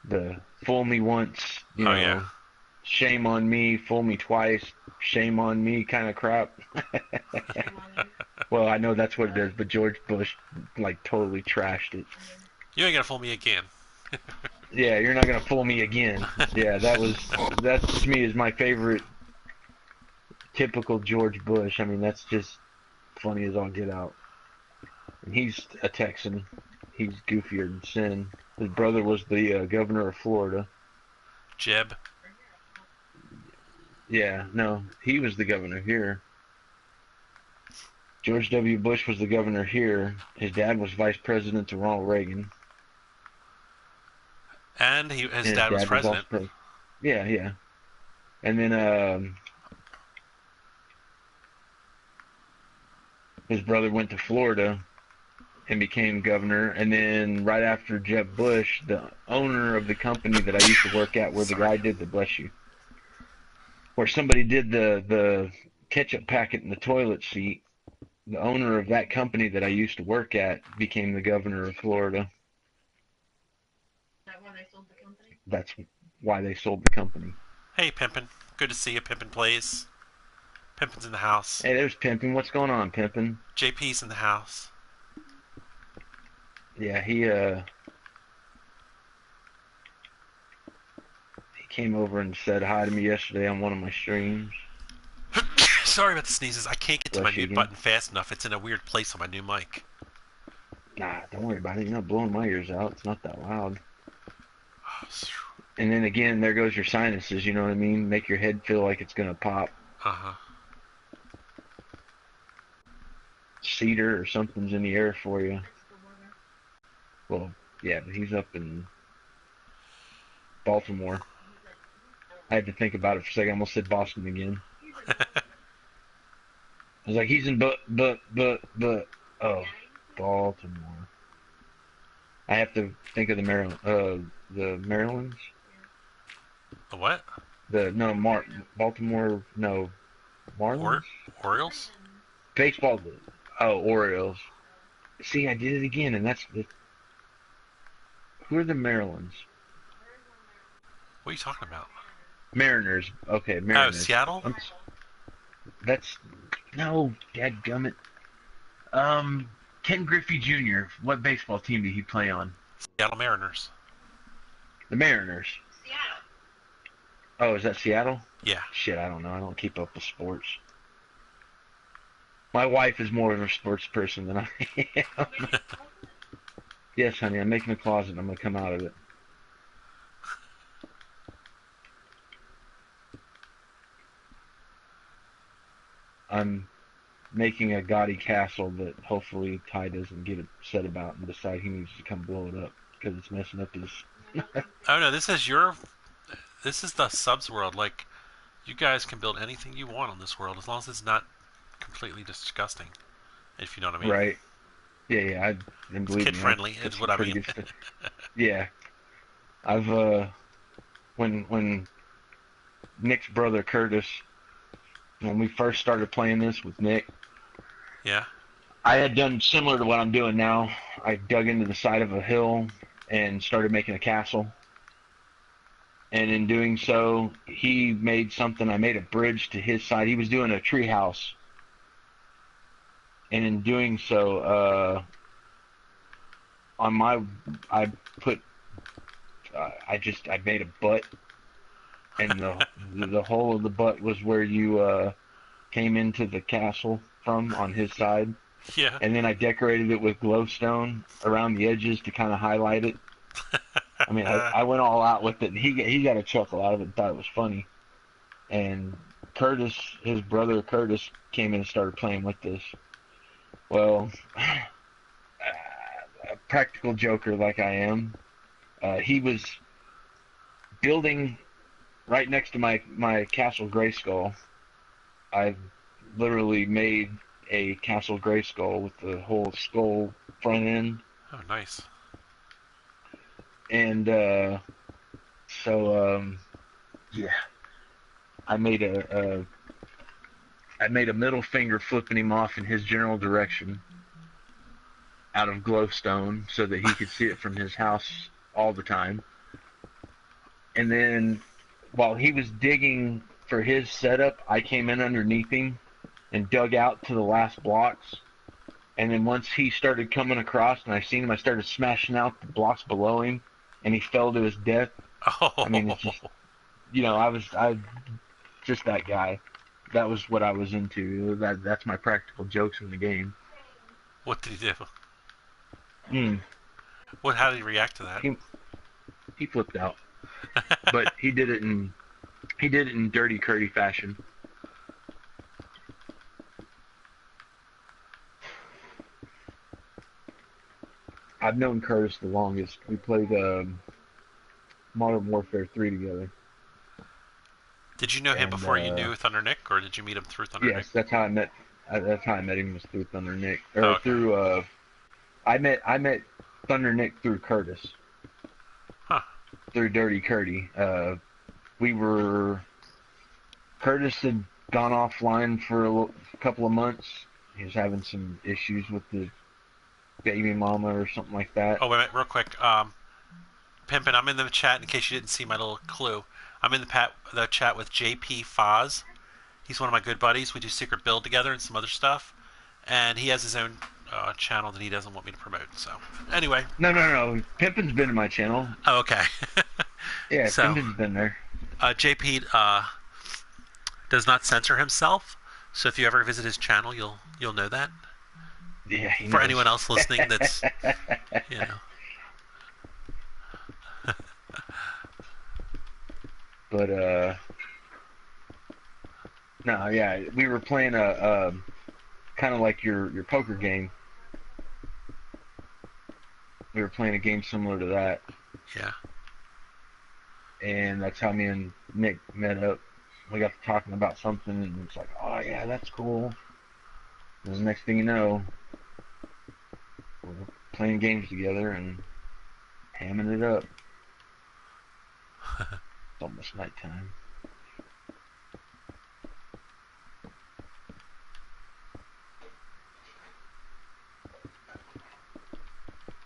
The fool me once, Yeah. Shame on me, fool me twice, shame on me kind of crap. Well, I know that's what it is, but George Bush like totally trashed it. You ain't gonna fool me again. Yeah, you're not gonna fool me again. Yeah, that to me is my favorite typical George Bush. I mean, that's just funny as all get out. And he's a Texan. He's goofier than sin. His brother was the governor of Florida. Jeb. Yeah, no, he was the governor here. George W. Bush was the governor here. His dad was vice president to Ronald Reagan. And his dad was president. Yeah. And then his brother went to Florida and became governor. And then right after Jeb Bush, the owner of the company that I used to work at, where the guy did the bless you, where somebody did the ketchup packet in the toilet seat, the owner of that company that I used to work at became the governor of Florida. Is that why they sold the company? That's why they sold the company. Hey, Pimpin. Good to see you, Pimpin Plays. Pimpin's in the house. Hey, there's Pimpin. What's going on, Pimpin? JP's in the house. Yeah, he came over and said hi to me yesterday on one of my streams. Sorry about the sneezes. I can't get to my Bless you mute again. button fast enough. It's in a weird place on my new mic. Nah, don't worry about it. You're not blowing my ears out. It's not that loud. And then again, there goes your sinuses, you know what I mean? Make your head feel like it's going to pop. Uh-huh. Cedar or something's in the air for you. Well, yeah, but he's up in Baltimore. I had to think about it for a second. I almost said Boston again. I was like, he's in oh, Baltimore. I have to think of the Marylands, The what? the no Baltimore, no Marlins, Or Orioles? baseball. Oh, Orioles. See, I did it again, and who are the Marylands? What are you talking about? Mariners. Okay, Oh, Mariners. Seattle? That's no, dadgummit. Ken Griffey Jr. What baseball team did he play on? Seattle Mariners. The Mariners. Seattle. Oh, is that Seattle? Yeah. Shit, I don't know. I don't keep up with sports. My wife is more of a sports person than I am. Yes, honey, I'm making a closet and I'm going to come out of it. I'm making a gaudy castle that hopefully Ty doesn't get upset about and decide he needs to come blow it up because it's messing up his... Oh no, this is the subs world. Like, you guys can build anything you want on this world as long as it's not completely disgusting. If you know what I mean. Right. Yeah, yeah. And It's believe kid me, friendly I've is what I pretty mean. good stuff. Yeah. I've, when Nick's brother Curtis, when we first started playing this with Nick, Yeah. I had done similar to what I'm doing now. I dug into the side of a hill and started making a castle. And in doing so, he made something. I made a bridge to his side. He was doing a tree house. And in doing so, I put, I made a butt. And the hole of the butt was where you came into the castle from on his side. Yeah. And then I decorated it with glowstone around the edges to kind of highlight it. I mean, I went all out with it, and he got a chuckle out of it and thought it was funny. And Curtis, his brother Curtis, came in and started playing with this. Well, a practical joker like I am, he was building right next to my Castle Grayskull. I literally made a Castle Grayskull with the whole skull front end. Oh, nice. And yeah, I made a middle finger flipping him off in his general direction out of glowstone so that he could see it from his house all the time. And then while he was digging for his setup, I came in underneath him and dug out to the last blocks. And then once he started coming across and I seen him, I started smashing out the blocks below him, and he fell to his death. Oh. I mean, it's just, I just that guy. That was what I was into. That's my practical jokes in the game. What did he do? Mm. How did he react to that? He flipped out, but he did it in Dirty Curdy fashion. I've known Curtis the longest. We played Modern Warfare 3 together. Did you know him before you knew Thunder Nick, or did you meet him through Thunder Nick? Yes, that's how I met. That's how I met him, was through Thunder Nick, or okay. through. I met Thunder Nick through Curtis. Huh. Through Dirty Curdy. Curtis had gone offline for a couple of months. He was having some issues with the baby mama or something like that. Oh, wait a minute, real quick. Pimpin', I'm in the chat in case you didn't see my little clue. I'm in the chat with JP Foz. He's one of my good buddies. We do Secret Build together and some other stuff. And he has his own channel that he doesn't want me to promote. So, anyway. No. Pimpin's been in my channel. Oh, okay. Yeah, so, Pimpin's been there. JP does not censor himself. So if you ever visit his channel, you'll know that. Yeah, he For knows. anyone else listening that's, you know. But, no, yeah, we were playing a kind of like your poker game. We were playing a game similar to that. Yeah. And that's how me and Nick met up. We got to talking about something, and it's like, oh, yeah, that's cool. And the next thing you know, we're playing games together, and Hamming it up. It's almost nighttime.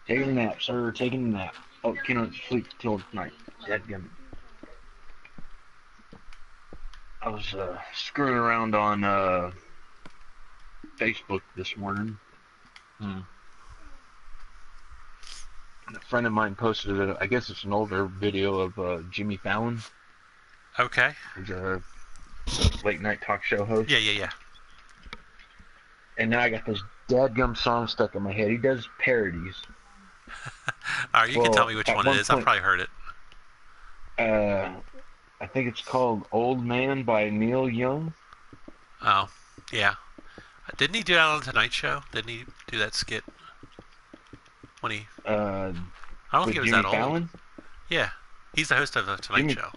Taking a nap, sir. Taking a nap. Oh, cannot sleep till night. Dadgummit. I was screwing around on Facebook this morning. And a friend of mine posted it. I guess it's an older video of Jimmy Fallon. Okay. He's a late night talk show host. Yeah. And now I got this dadgum song stuck in my head. He does parodies. All right, you can tell me which at one it one is. I've point- probably heard it. I think it's called Old Man by Neil Young. Oh, yeah. Didn't he do that on the Tonight Show? Didn't he do that skit? When he... I don't With think it was Jimmy that old. Fallon? Yeah. He's the host of the Tonight Jimmy- Show.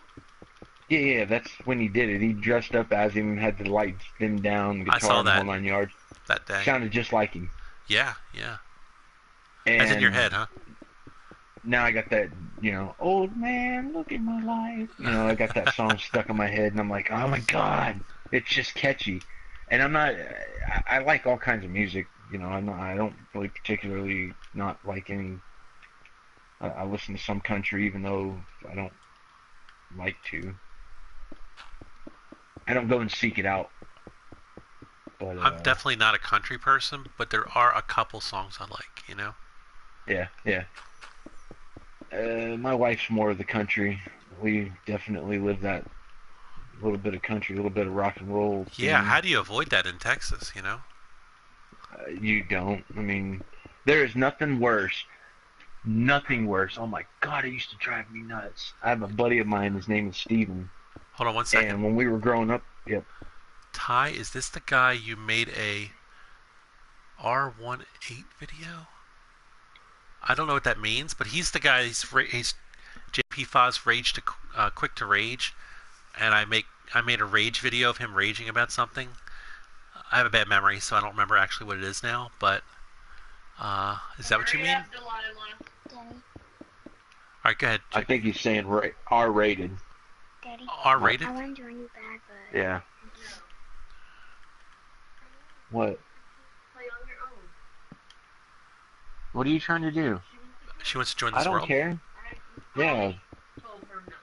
Yeah, that's when he did it. He dressed up as him, had the lights dimmed down, I guitar saw and the whole that. 9 yards. That day. Sounded just like him. Yeah. And As in your head, huh? Now I got that, old man, look at my life. I got that song stuck in my head, and I'm like, oh my god, it's just catchy. And I'm not, I like all kinds of music. I don't really particularly not like any. I listen to some country, even though I don't like to. I don't go and seek it out. But I'm definitely not a country person, but there are a couple songs I like, Yeah. My wife's more of the country. We definitely live that little bit of country, a little bit of rock and roll. Yeah, thing. how do you avoid that in Texas, You don't. I mean, there is nothing worse. Nothing worse. Oh my God, it used to drive me nuts. I have a buddy of mine. His name is Steven. Hold on one second. And when we were growing up, yep. Ty, is this the guy you made a R18 video? I don't know what that means, but he's the guy. He's JP Foz Rage to Quick to Rage, and I made a rage video of him raging about something. I have a bad memory, so I don't remember actually what it is now. But is that what you mean? Daddy, All right, go ahead. I think he's saying R-rated. Daddy, R-rated? I want to join you back, but Yeah. What? play on your own. What are you trying to do? She wants to join I this don't world. care. Yeah. Told her no.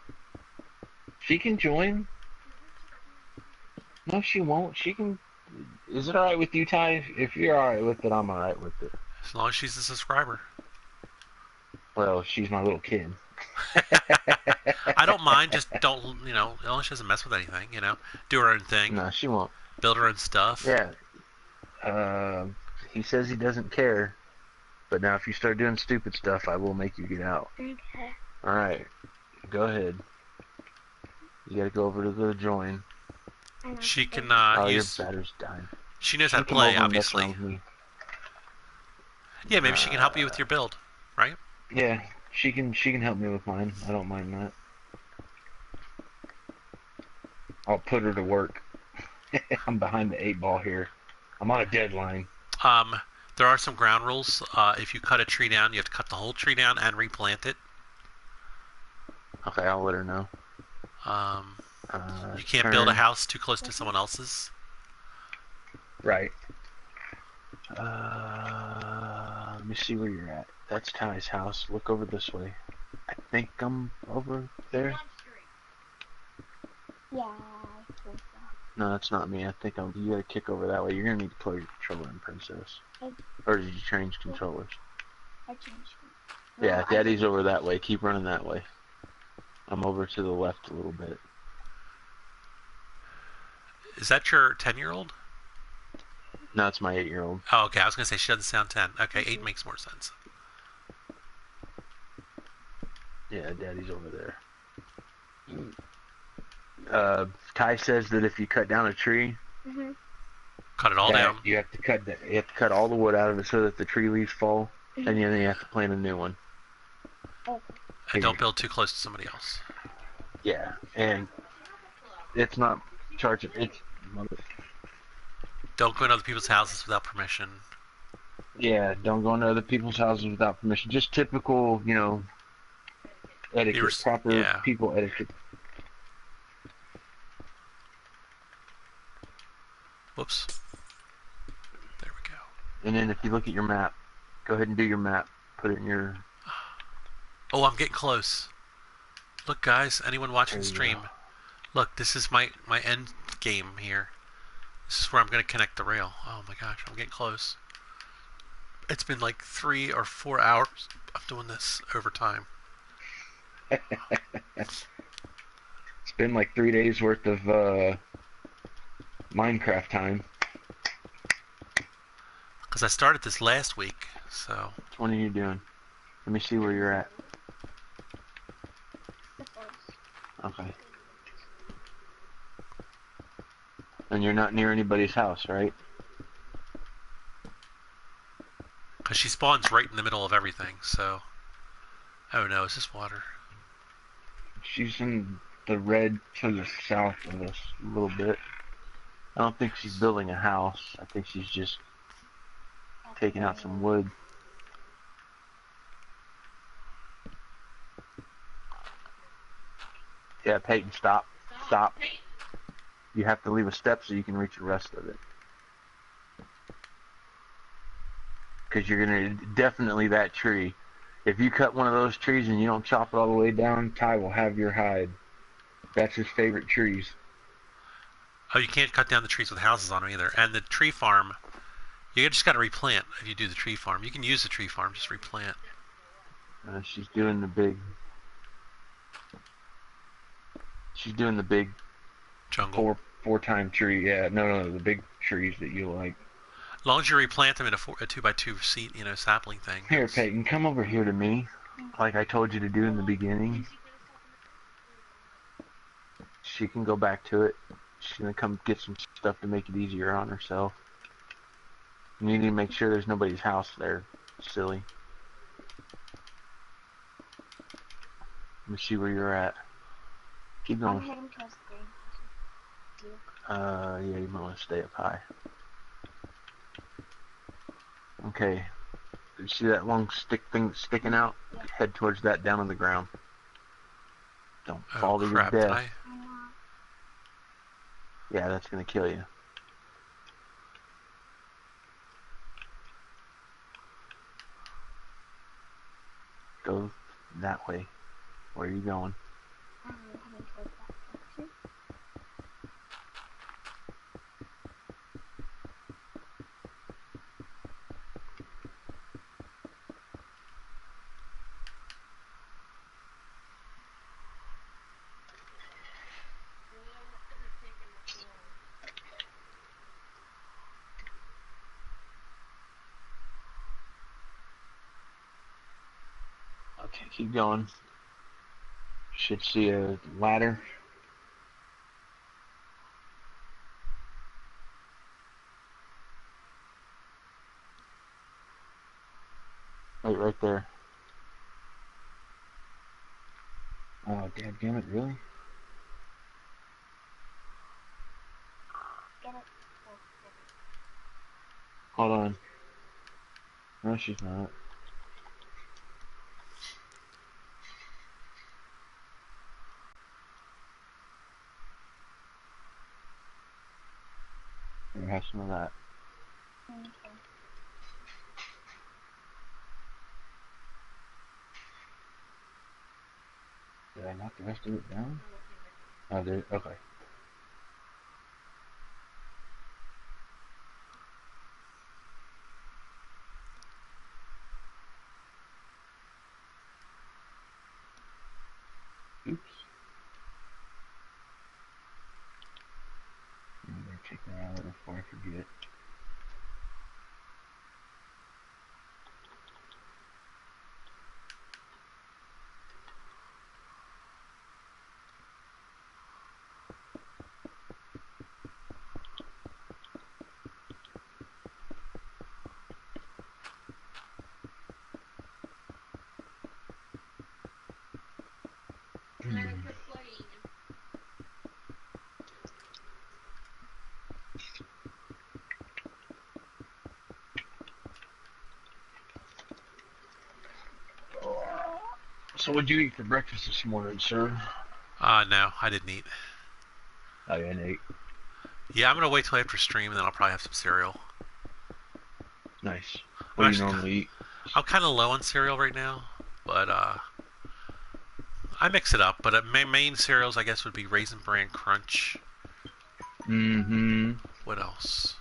She can join. No, she won't. She can. Is it alright with you, Ty? If you're alright with it, I'm alright with it. As long as she's a subscriber. Well, she's my little kid. I don't mind. Just don't, as long as she doesn't mess with anything, do her own thing, No, she won't. build her own stuff. Yeah. He says he doesn't care. But now if you start doing stupid stuff, I will make you get out. Okay. Alright. Go ahead. You gotta go over to the join. I know. She can Oh, use. your battery's dying. She knows how to Come play, over and mess obviously. around with me. Yeah, maybe she can help you with your build, right? Yeah, she can help me with mine. I don't mind that. I'll put her to work. I'm behind the 8 ball here. I'm on a deadline. There are some ground rules. If you cut a tree down, you have to cut the whole tree down and replant it. Okay, I'll let her know. You can't build a turn. house too close to someone else's. Right. Let me see where you're at. That's Ty's house. Look over this way. I think I'm over there. Yeah, I think so. No, that's not me. I think you gotta kick over that way. You're gonna need to plug your controller in, Princess. Or did you change controllers? I changed it. Yeah, No, I Daddy's over that way. Keep running that way. I'm over to the left a little bit. Is that your 10-year-old? No, it's my 8-year-old. Oh, okay. I was gonna say she doesn't sound 10. Okay, 8 makes more sense. Yeah, Daddy's over there. Ty says that if you cut down a tree, Mhm. Cut it all that down. you have to cut all the wood out of it so that the tree leaves fall, and then you have to plant a new one. Okay. And don't build too close to somebody else. Yeah, and it's not charging. It's Don't go in other people's houses without permission. yeah. Don't go into other people's houses without permission. Just typical, etiquette, proper Yeah. people etiquette. Whoops. There we go. And then if you look at your map, go ahead and do your map. Put it in your. Oh, I'm getting close. Look, guys. Anyone watching There you stream? go. Look, this is my end game here. This is where I'm going to connect the rail. Oh my gosh, I'm getting close. It's been like 3 or 4 hours of doing this over time. It's been like 3 days worth of Minecraft time. Because I started this last week, so... Which one are you doing? Let me see where you're at. Okay. And you're not near anybody's house, right? Because she spawns right in the middle of everything, so... Oh no, is this water? She's in the red to the south of us a little bit. I don't think she's building a house. I think she's just taking out some wood. Yeah, Peyton, stop. Stop. You have to leave a step so you can reach the rest of it. Because you're going to definitely that tree. If you cut one of those trees and you don't chop it all the way down, Ty will have your hide. That's his favorite trees. Oh, you can't cut down the trees with houses on them either. And the tree farm, you just got to replant if you do the tree farm. You can use the tree farm, just replant. She's doing the big... She's doing the big Jungle. four-time tree. Yeah, no, the big trees that you like. As long as you replant them in a 2x2 seat, sapling thing. Here, Peyton, come over here to me, like I told you to do in the beginning. She can go back to it. She's gonna come get some stuff to make it easier on herself. You need to make sure there's nobody's house there, silly. Let me see where you're at. Keep going. Yeah, you might want to stay up high. Okay. You see that long stick thing that's sticking out? Head towards that down on the ground. Don't fall to your death. Yeah, that's gonna kill you. Go that way. Where are you going? Okay, keep going. Should see a ladder. Right there. Oh, damn it, really? Hold on. No, she's not. Here, have some of that. Did I knock the rest of it down? Oh, there. Okay. Oops. I better check that out before I forget. So what'd you eat for breakfast this morning, sir? No, I didn't eat. Oh, yeah, Nate. Yeah, I'm gonna wait till after stream, and then I'll probably have some cereal. Nice. I'm What do you actually, normally eat? I'm kind of low on cereal right now, but I mix it up. But my main cereals, I guess, would be Raisin Bran Crunch. Mm-hmm. What else?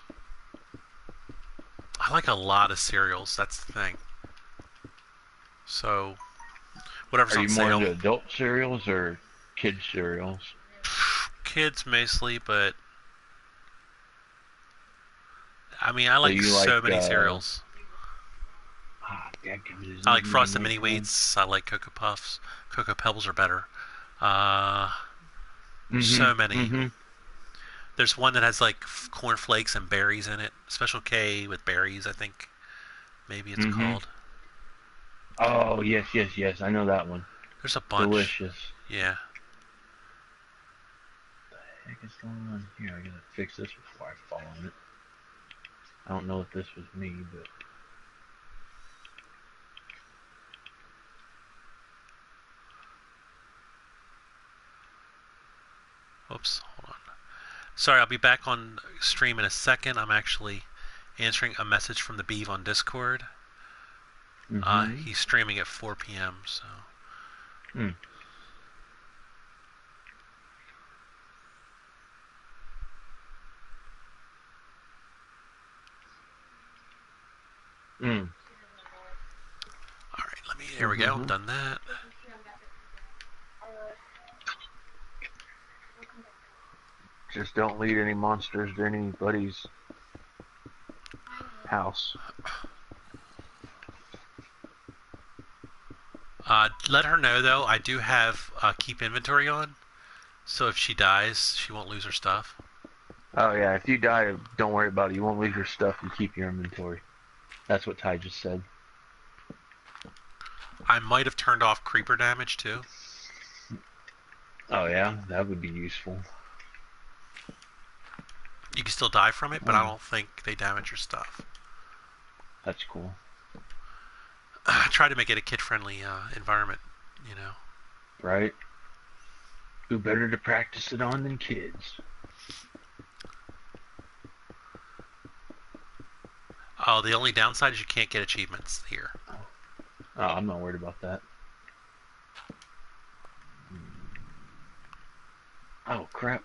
I like a lot of cereals. That's the thing. So, whatever's Are on you more sale. into adult cereals or kid cereals? Kids mostly, but I mean, I So like you so like, many cereals. dadgummit, I like Frosted make Mini one? Wheats. I like Cocoa Puffs. Cocoa Pebbles are better. Uh, Mm-hmm. so many. Mm-hmm. There's one that has like corn flakes and berries in it. Special K with berries, I think. Maybe it's Mm-hmm. called. Oh, yes, yes, yes. I know that one. There's a bunch. Delicious. Yeah. What the heck is going on here? I gotta fix this before I fall on it. I don't know if this was me, but... Oops. Hold on. Sorry, I'll be back on stream in a second. I'm actually answering a message from the Beeve on Discord. Mm-hmm. He's streaming at 4 p.m. So. Mm. Mm. All right. Let me. There we go. I'm done that. Just don't lead any monsters to anybody's house. Let her know though. I do have keep inventory on, so if she dies, she won't lose her stuff. Oh yeah, if you die, don't worry about it. You won't lose your stuff. You keep your inventory. That's what Ty just said. I might have turned off creeper damage too. Oh yeah, that would be useful. You can still die from it, but I don't think they damage your stuff. That's cool. I try to make it a kid-friendly environment, you know. Right? Who better to practice it on than kids? Oh, the only downside is you can't get achievements here. Oh, I'm not worried about that. Oh, crap.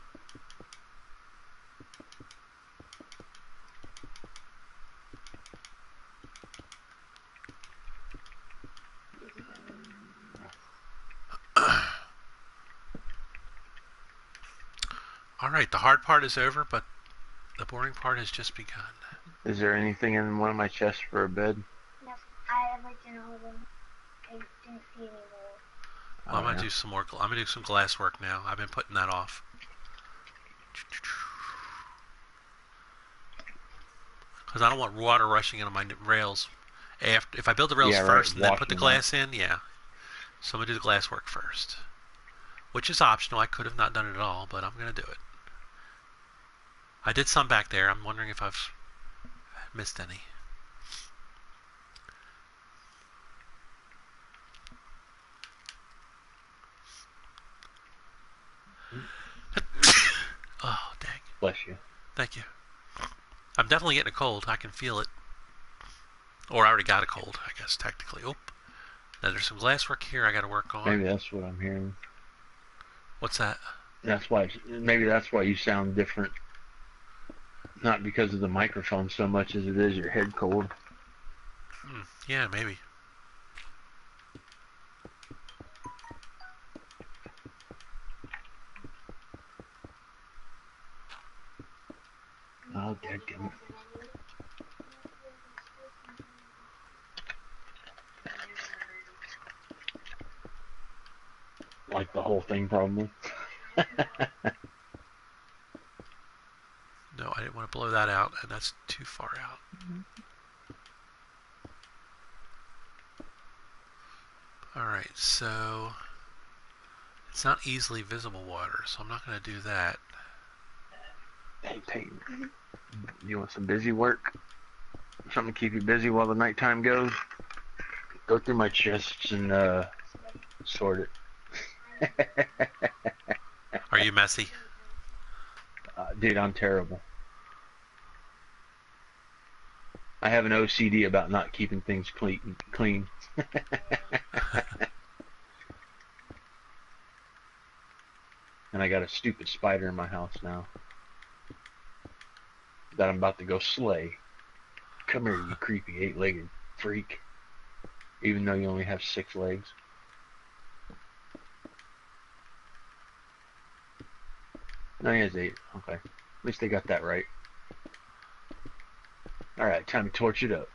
Alright, the hard part is over, but the boring part has just begun. Is there anything in one of my chests for a bed? No, I looked in all of them. I didn't see any more. Well, I'm gonna do some more. I'm gonna do some glass work now. I've been putting that off. Because I don't want water rushing into my rails. If I build the rails first and then put the glass in, yeah. So I'm gonna do the glass work first, which is optional. I could have not done it at all, but I'm gonna do it. I did some back there. I'm wondering if I've missed any. Oh, dang. Bless you. Thank you. I'm definitely getting a cold. I can feel it. Or I already got a cold, I guess, technically. Oh, now there's some glass work here I got to work on. Maybe that's what I'm hearing. What's that? That's why. Maybe that's why you sound different. Not because of the microphone so much as it is your head cold. Yeah, maybe. Oh, dadgummit. Like the whole thing, probably. No, I didn't want to blow that out, and that's too far out. Alright, so it's not easily visible water, so I'm not going to do that. Hey, Peyton, you want some busy work? Something to keep you busy while the nighttime goes? Go through my chests and Sort it. Are you messy? Dude, I'm terrible. I have an OCD about not keeping things clean. And I got a stupid spider in my house now that I'm about to go slay. Come here, you creepy 8-legged freak. Even though you only have 6 legs. No, he has 8. Okay. At least they got that right. Alright, time to torch it up.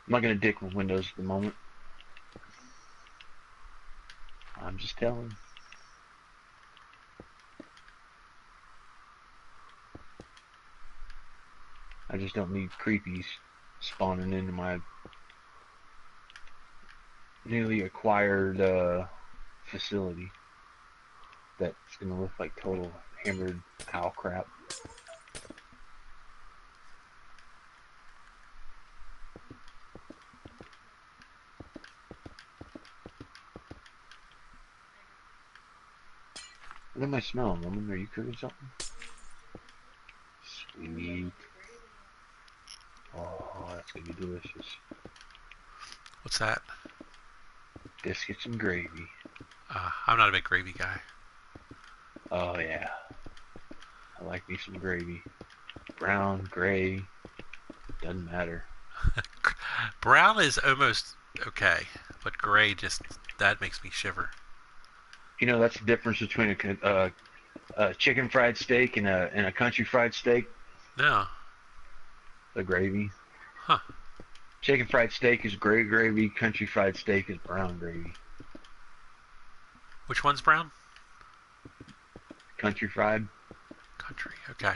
I'm not going to dick with Windows at the moment. I'm just telling. I just don't need creepies spawning into my newly acquired facility that's going to look like total hammered owl crap. What am I smelling, woman? Are you cooking something? Sweet. Oh, that's gonna be delicious. What's that? Biscuits and gravy. I'm not a big gravy guy. Oh yeah. I like me some gravy. Brown, gray, doesn't matter. Brown is almost okay, but gray just, that makes me shiver. You know, that's the difference between a chicken fried steak and a country fried steak. No. The gravy. Huh. Chicken fried steak is gray gravy. Country fried steak is brown gravy. Which one's brown? Country fried. Country, okay.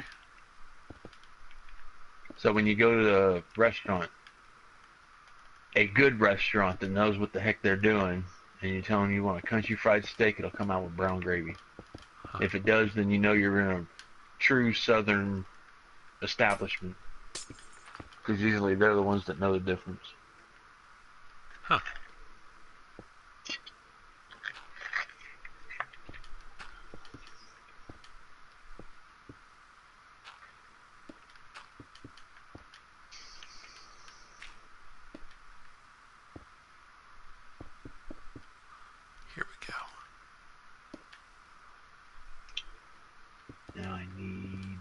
So when you go to the restaurant, a good restaurant that knows what the heck they're doing, and you tell them you want a country fried steak, it'll come out with brown gravy. Huh. If it does, then you know you're in a true southern establishment. Because usually they're the ones that know the difference. Huh. Here we go. Now I need...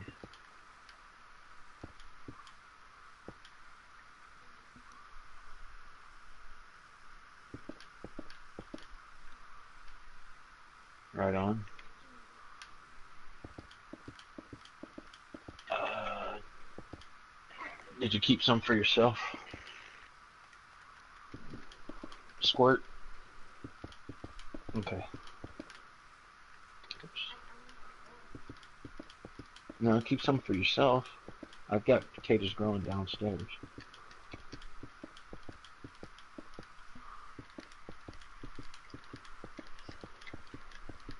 Right on. Did you keep some for yourself? Squirt? Okay. Oops. No, keep some for yourself. I've got potatoes growing downstairs.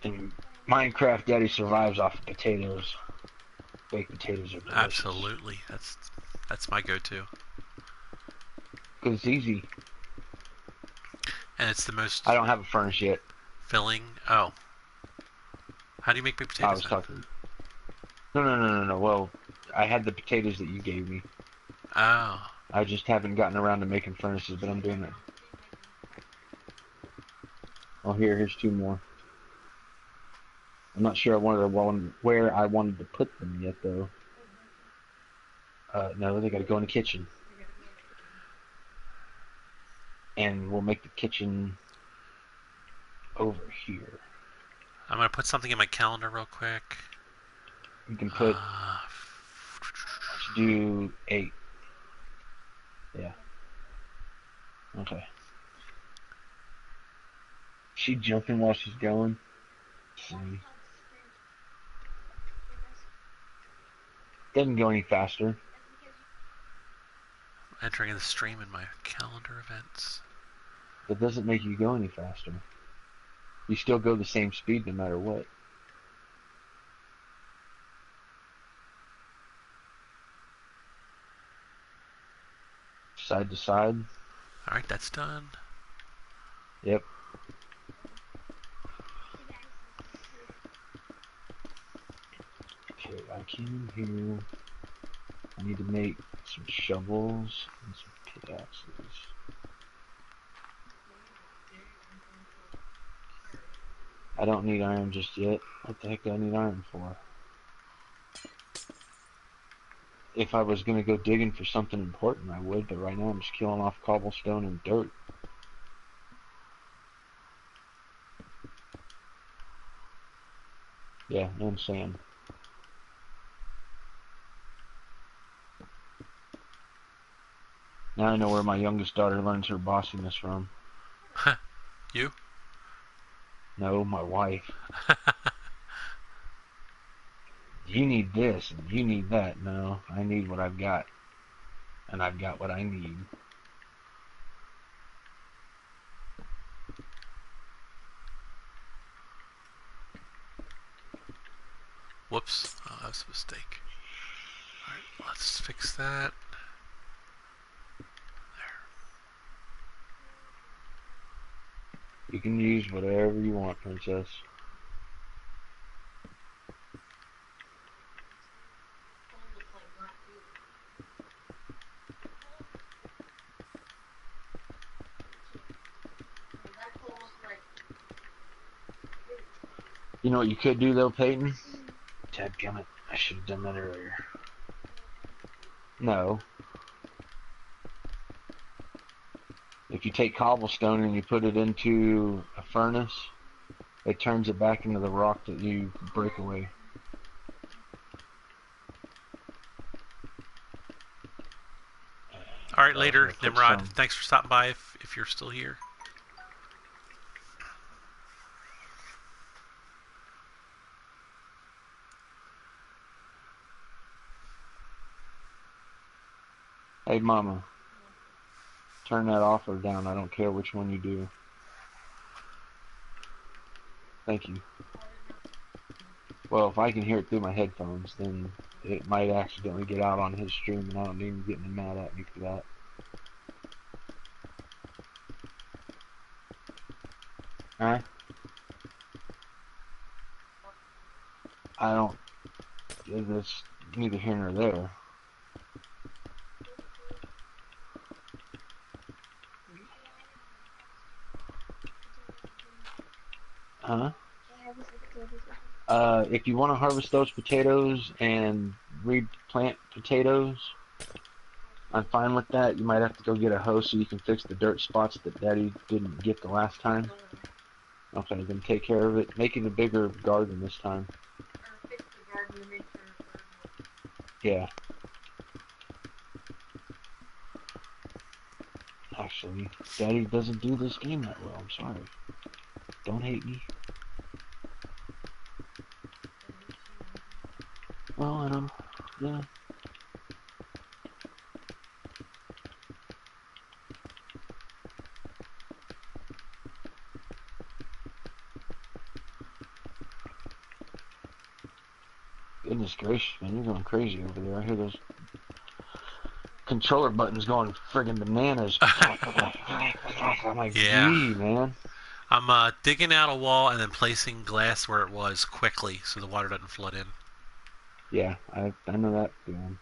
And Minecraft Daddy survives off of potatoes. Baked potatoes are delicious. Absolutely. That's my go-to. Because it's easy. And it's the most I don't have a furnace yet. filling. Oh. How do you make baked potatoes? I was talking. No. Well, I had the potatoes that you gave me. Oh. I just haven't gotten around to making furnaces, but I'm doing it. Oh, here's 2 more. I'm not sure where I wanted to put them yet, though. No, they gotta go in the kitchen. And we'll make the kitchen over here. I'm going to put something in my calendar real quick. You can put, let's do 8. Yeah. Okay. She jumping while she's going. See. Doesn't go any faster. Entering the stream in my calendar events. It doesn't make you go any faster. You still go the same speed no matter what. Side to side. All right, that's done. Yep. Okay, I came here. I need to make some shovels and some pickaxes. I don't need iron just yet. What the heck do I need iron for? If I was going to go digging for something important, I would, but right now I'm just killing off cobblestone and dirt. Yeah, and sand. Now I know where my youngest daughter learns her bossiness from. You? No, my wife. You need this and you need that. No, I need what I've got. And I've got what I need. Whoops. Oh, that was a mistake. All right, let's fix that. You can use whatever you want, princess. You know what you could do though, Peyton? Dadgummit, I should have done that earlier. No. If you take cobblestone and you put it into a furnace, it turns it back into the rock that you break away. All right, later, Put Nimrod. some- Thanks for stopping by if you're still here. Hey, Mama, turn that off or down. I don't care which one you do. Thank you. Well, if I can hear it through my headphones, then it might accidentally get out on his stream, and I don't need him getting mad at me for that. Huh? I don't. It's neither here nor there. Huh? If you want to harvest those potatoes and replant potatoes, I'm fine with that. You might have to go get a hoe so you can fix the dirt spots that Daddy didn't get the last time. Okay, then take care of it. Make it a bigger garden this time. Yeah. Actually, Daddy doesn't do this game that well. I'm sorry. Don't hate me. Well, I know. Yeah. Goodness gracious, man, you're going crazy over there. I hear those controller buttons going friggin' bananas. I'm like, Yeah. gee, man. I'm digging out a wall and then placing glass where it was quickly so the water doesn't flood in. Yeah, I know that feeling.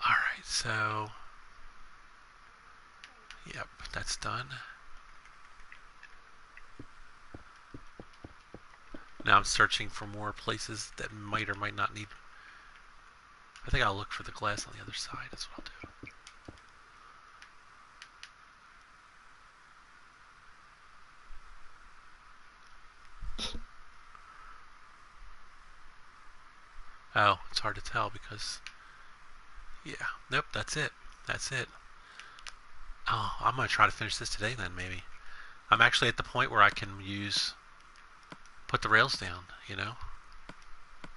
Alright, so... Yep, that's done. Now I'm searching for more places that might or might not need... I think I'll look for the glass on the other side. That's what I'll do. Oh, it's hard to tell because... Yeah, nope, that's it. That's it. Oh, I'm going to try to finish this today then, maybe. I'm actually at the point where I can put the rails down, you know?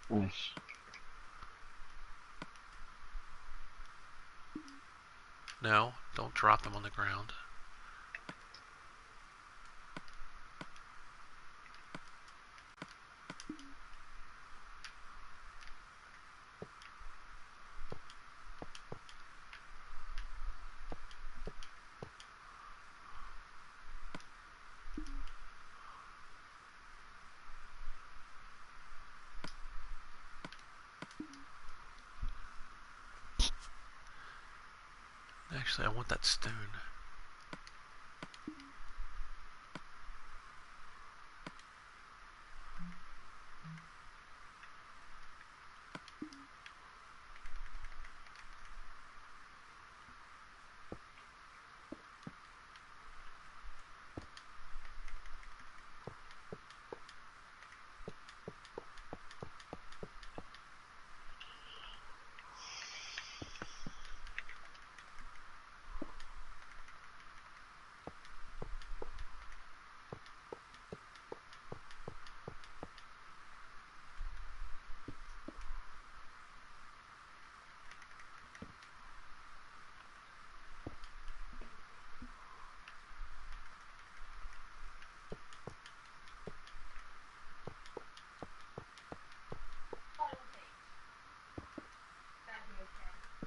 Nice. No, don't drop them on the ground. Actually, I want that stone.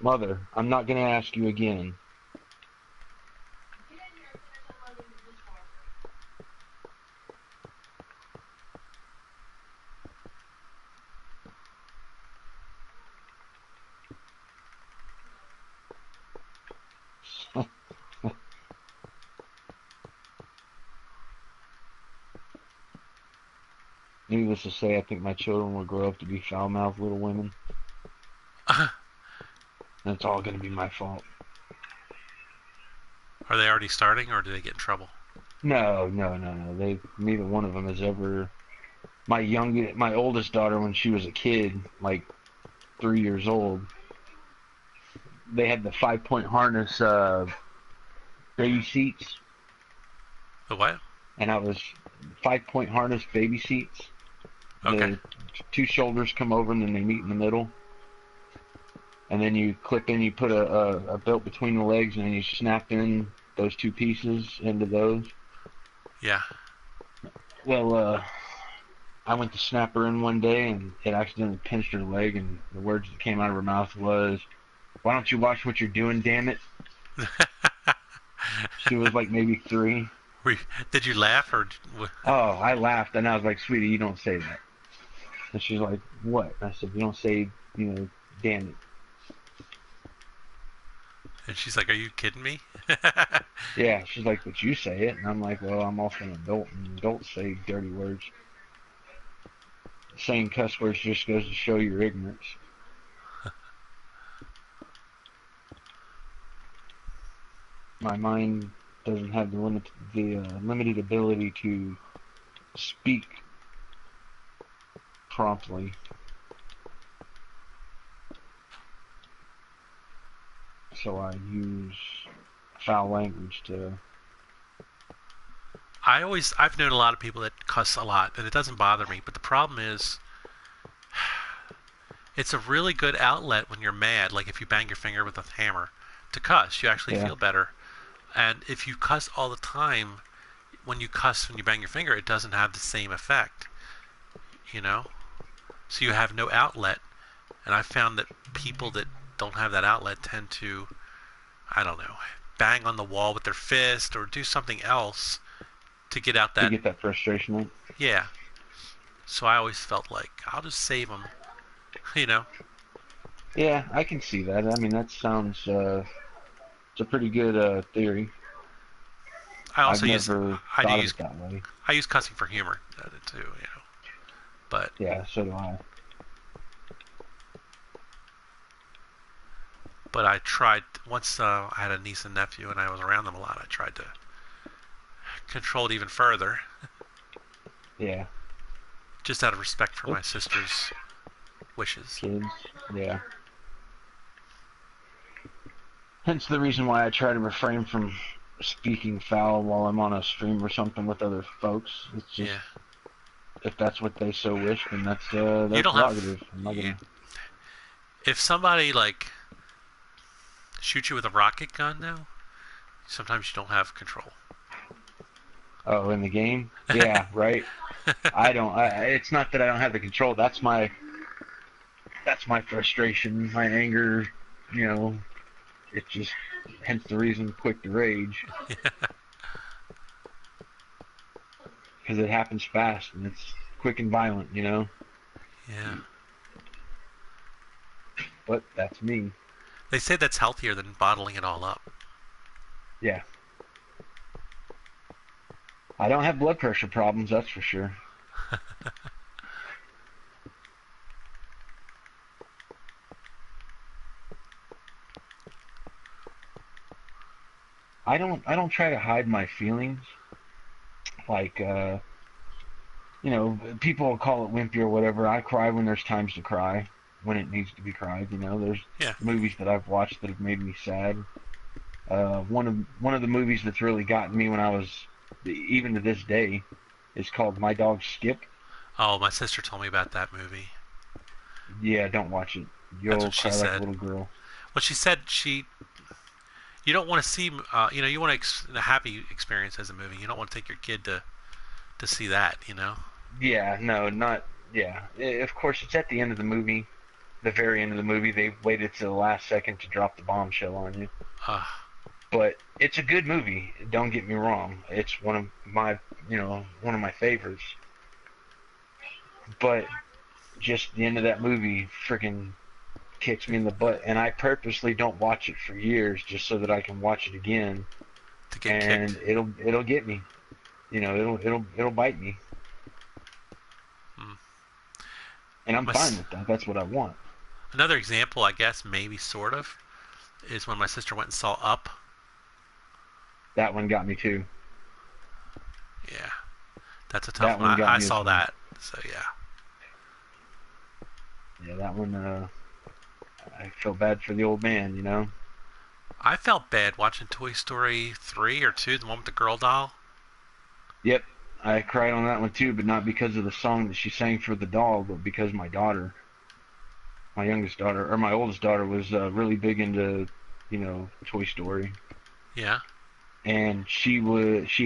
Mother, I'm not going to ask you again. Get in here and finish unloading the dishwasher. Needless to say, I think my children will grow up to be foul-mouthed little women. And it's all going to be my fault. Are they already starting, or do they get in trouble? No. Neither one of them has ever. My oldest daughter, when she was a kid, like 3 years old, they had the 5-point harness baby seats, The what? and I was 5-point harness baby seats. Okay. The two shoulders come over and then they meet in the middle. And then you clip in, you put a belt between the legs, and then you snap in those two pieces into those. Yeah. Well, I went to snap her in one day, and it accidentally pinched her leg, and the words that came out of her mouth was, "Why don't you watch what you're doing, damn it?" She was like maybe 3. Did you laugh, or? Oh, I laughed, and I was like, "Sweetie, you don't say that." And she's like, "What?" And I said, "You don't say, damn it." And she's like, "Are you kidding me?" Yeah, she's like, "But you say it." And I'm like, "Well, I'm also an adult, and adults say dirty words. Saying cuss words just goes to show your ignorance." My mind doesn't have the limited ability to speak promptly. So I use foul language to. I've known a lot of people that cuss a lot, and it doesn't bother me. But the problem is, it's a really good outlet when you're mad. Like if you bang your finger with a hammer to cuss, you actually Yeah. feel better. And if you cuss all the time, when you bang your finger, it doesn't have the same effect. You know? So you have no outlet. And I've found that people that don't have that outlet tend to, I don't know, bang on the wall with their fist or do something else to get out To that. get that frustration out. Yeah. So I always felt like, I'll just save them. You know? Yeah, I can see that. I mean, that sounds. It's a pretty good theory. I I've also use never I do thought of use it that way. I use cussing for humor too, you know. But Yeah, so do I. I tried once. I had a niece and nephew, and I was around them a lot. I tried to control it even further, Yeah, just out of respect for my sister's wishes. kids. Yeah. Hence the reason why I try to refrain from speaking foul while I'm on a stream or something with other folks. It's just Yeah. if that's what they so wish, then that's their You don't have. prerogative. I'm not gonna. If somebody like shoots you with a rocket gun now, sometimes you don't have control. Oh, in the game? Yeah, right. I don't. It's not that I don't have the control. That's my frustration, my anger. You know, it's just hence the reason quick to rage because it happens fast and it's quick and violent. You know. Yeah. But that's me. They say that's healthier than bottling it all up. Yeah. I don't have blood pressure problems, that's for sure. I don't try to hide my feelings. Like people will call it wimpy or whatever. I cry when there's times to cry, when it needs to be cried. There's Yeah. movies that I've watched that have made me sad. One of the movies that's really gotten me when I was, even to this day, is called My Dog Skip. Oh, my sister told me about that movie. Yeah, don't watch it. That's You'll what she cry like a said. little girl. Well, she said you don't want to see, you want a happy experience as a movie. You don't want to take your kid to see that, Yeah, no, not. Yeah, of course it's at the end of the movie, the very end of the movie. They waited to the last second to drop the bombshell on you. Uh, But it's a good movie. Don't get me wrong. It's one of my favorites. But just the end of that movie freaking kicks me in the butt, and I purposely don't watch it for years just so that I can watch it again, to get and kicked. it'll get me. It'll bite me, Mm. and I'm My, fine with that. That's what I want. Another example, I guess, maybe sort of, is when my sister went and saw Up. That one got me too. Yeah, that's a tough That one. one got I me as saw well. that, so yeah. Yeah, that one. I felt bad for the old man. I felt bad watching Toy Story 3 or 2, the one with the girl doll. Yep, I cried on that one too, but not because of the song that she sang for the doll, but because my daughter, my youngest daughter, or my oldest daughter, was really big into, Toy Story, Yeah. and she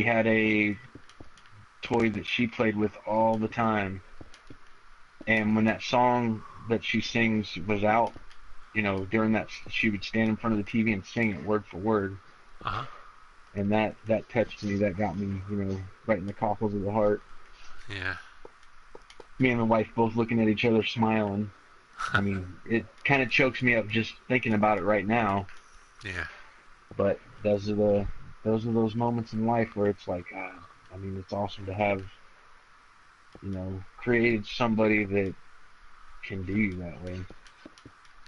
had a toy that she played with all the time, and when that song that she sings was out, during that she would stand in front of the TV and sing it word for word, Uh-huh. and that touched me. That got me, right in the cockles of the heart. Yeah. Me and the wife both looking at each other, smiling. I mean, it kind of chokes me up just thinking about it right now. Yeah. But those are those moments in life where it's like, I mean, it's awesome to have, created somebody that can do you that way.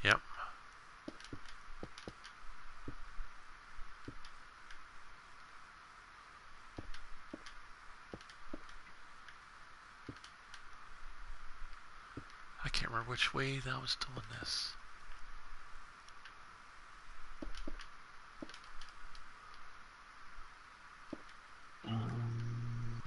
Yep. I can't remember which way that I was doing this. Um,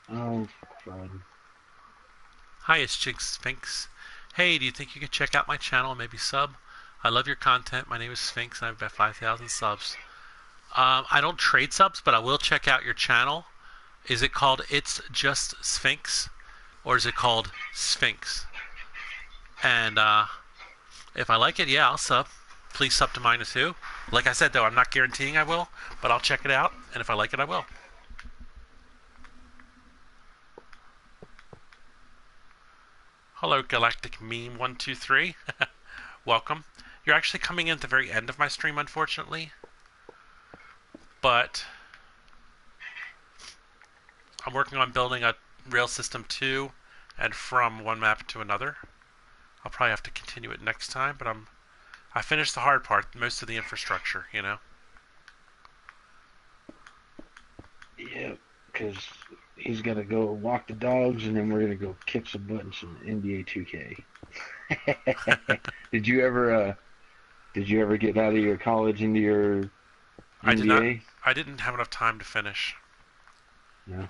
oh, God. Hi, it's Jig Sphinx. Hey, do you think you could check out my channel and maybe sub? I love your content. My name is Sphinx and I've got 5,000 subs. I don't trade subs, but I will check out your channel. Is it called It's Just Sphinx? Or is it called Sphinx? And if I like it, yeah, I'll sub. Please sub to mine too. Like I said, though, I'm not guaranteeing I will, but I'll check it out. And if I like it, I will. Hello, Galactic Meme 123. Welcome. You're actually coming in at the very end of my stream, unfortunately. But I'm working on building a rail system to and from one map to another. I'll probably have to continue it next time, but I finished the hard part, most of the infrastructure, Yeah, because he's got to go walk the dogs, and then we're going to go kick some butt in some NBA 2K. Did you ever get out of your college into your I did not. MBA? I didn't have enough time to finish. No.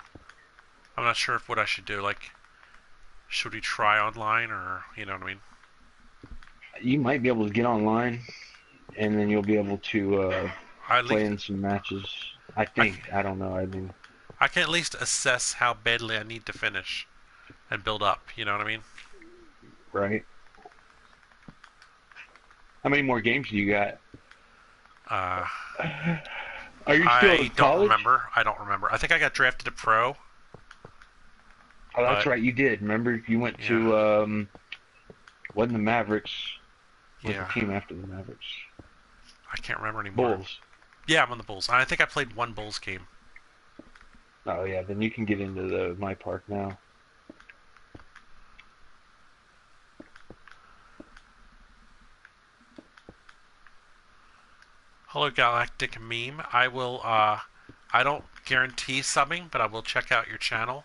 I'm not sure what I should do. Like, should we try online, or you know what I mean? You might be able to get online, and then you'll be able to I at play least, in some matches. I think. I don't know. I mean, I can at least assess how badly I need to finish and build up. You know what I mean? right? How many more games do you got? Uh, Are you still I in don't college? remember. I don't remember. I think I got drafted to pro. Oh, that's but- right. You did. Remember, you went to wasn't the Mavericks? What's Yeah, the team after the Mavericks? I can't remember anymore. Bulls. Yeah, I'm on the Bulls. I think I played one Bulls game. Oh yeah, then you can get into the My Park now. Hello, Galactic Meme. I will. I don't guarantee subbing, but I will check out your channel.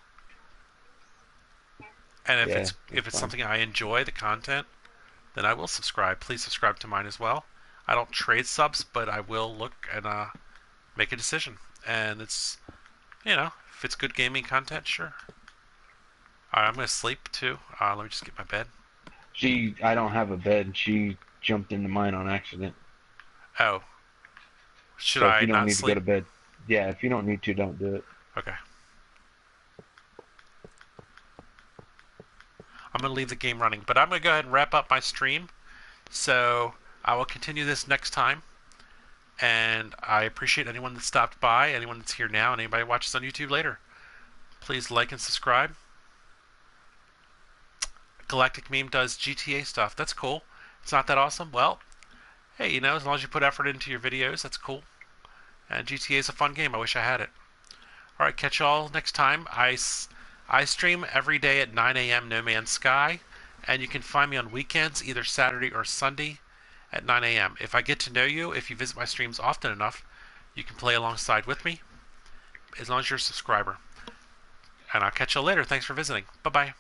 And if Yeah, it's that's fine. something I enjoy, the content, then I will subscribe. Please subscribe to mine as well. I don't trade subs, but I will look and make a decision. And it's, if it's good gaming content, sure. All right, I'm gonna sleep too. Let me just get my bed. I don't have a bed. She jumped into mine on accident. Oh, should So if I you don't not need sleep? to go to bed, yeah, if you don't need to, don't do it. Okay. I'm going to leave the game running, but I'm going to go ahead and wrap up my stream. So I will continue this next time. And I appreciate anyone that stopped by, anyone that's here now, and anybody who watches on YouTube later. Please like and subscribe. Galactic Meme does GTA stuff. That's cool. It's not that awesome? Well, hey, as long as you put effort into your videos, that's cool. And GTA is a fun game. I wish I had it. Alright, catch y'all next time. I stream every day at 9 a.m. No Man's Sky, and you can find me on weekends, either Saturday or Sunday at 9 a.m. If I get to know you, if you visit my streams often enough, you can play alongside with me, as long as you're a subscriber. And I'll catch you later. Thanks for visiting. Bye-bye.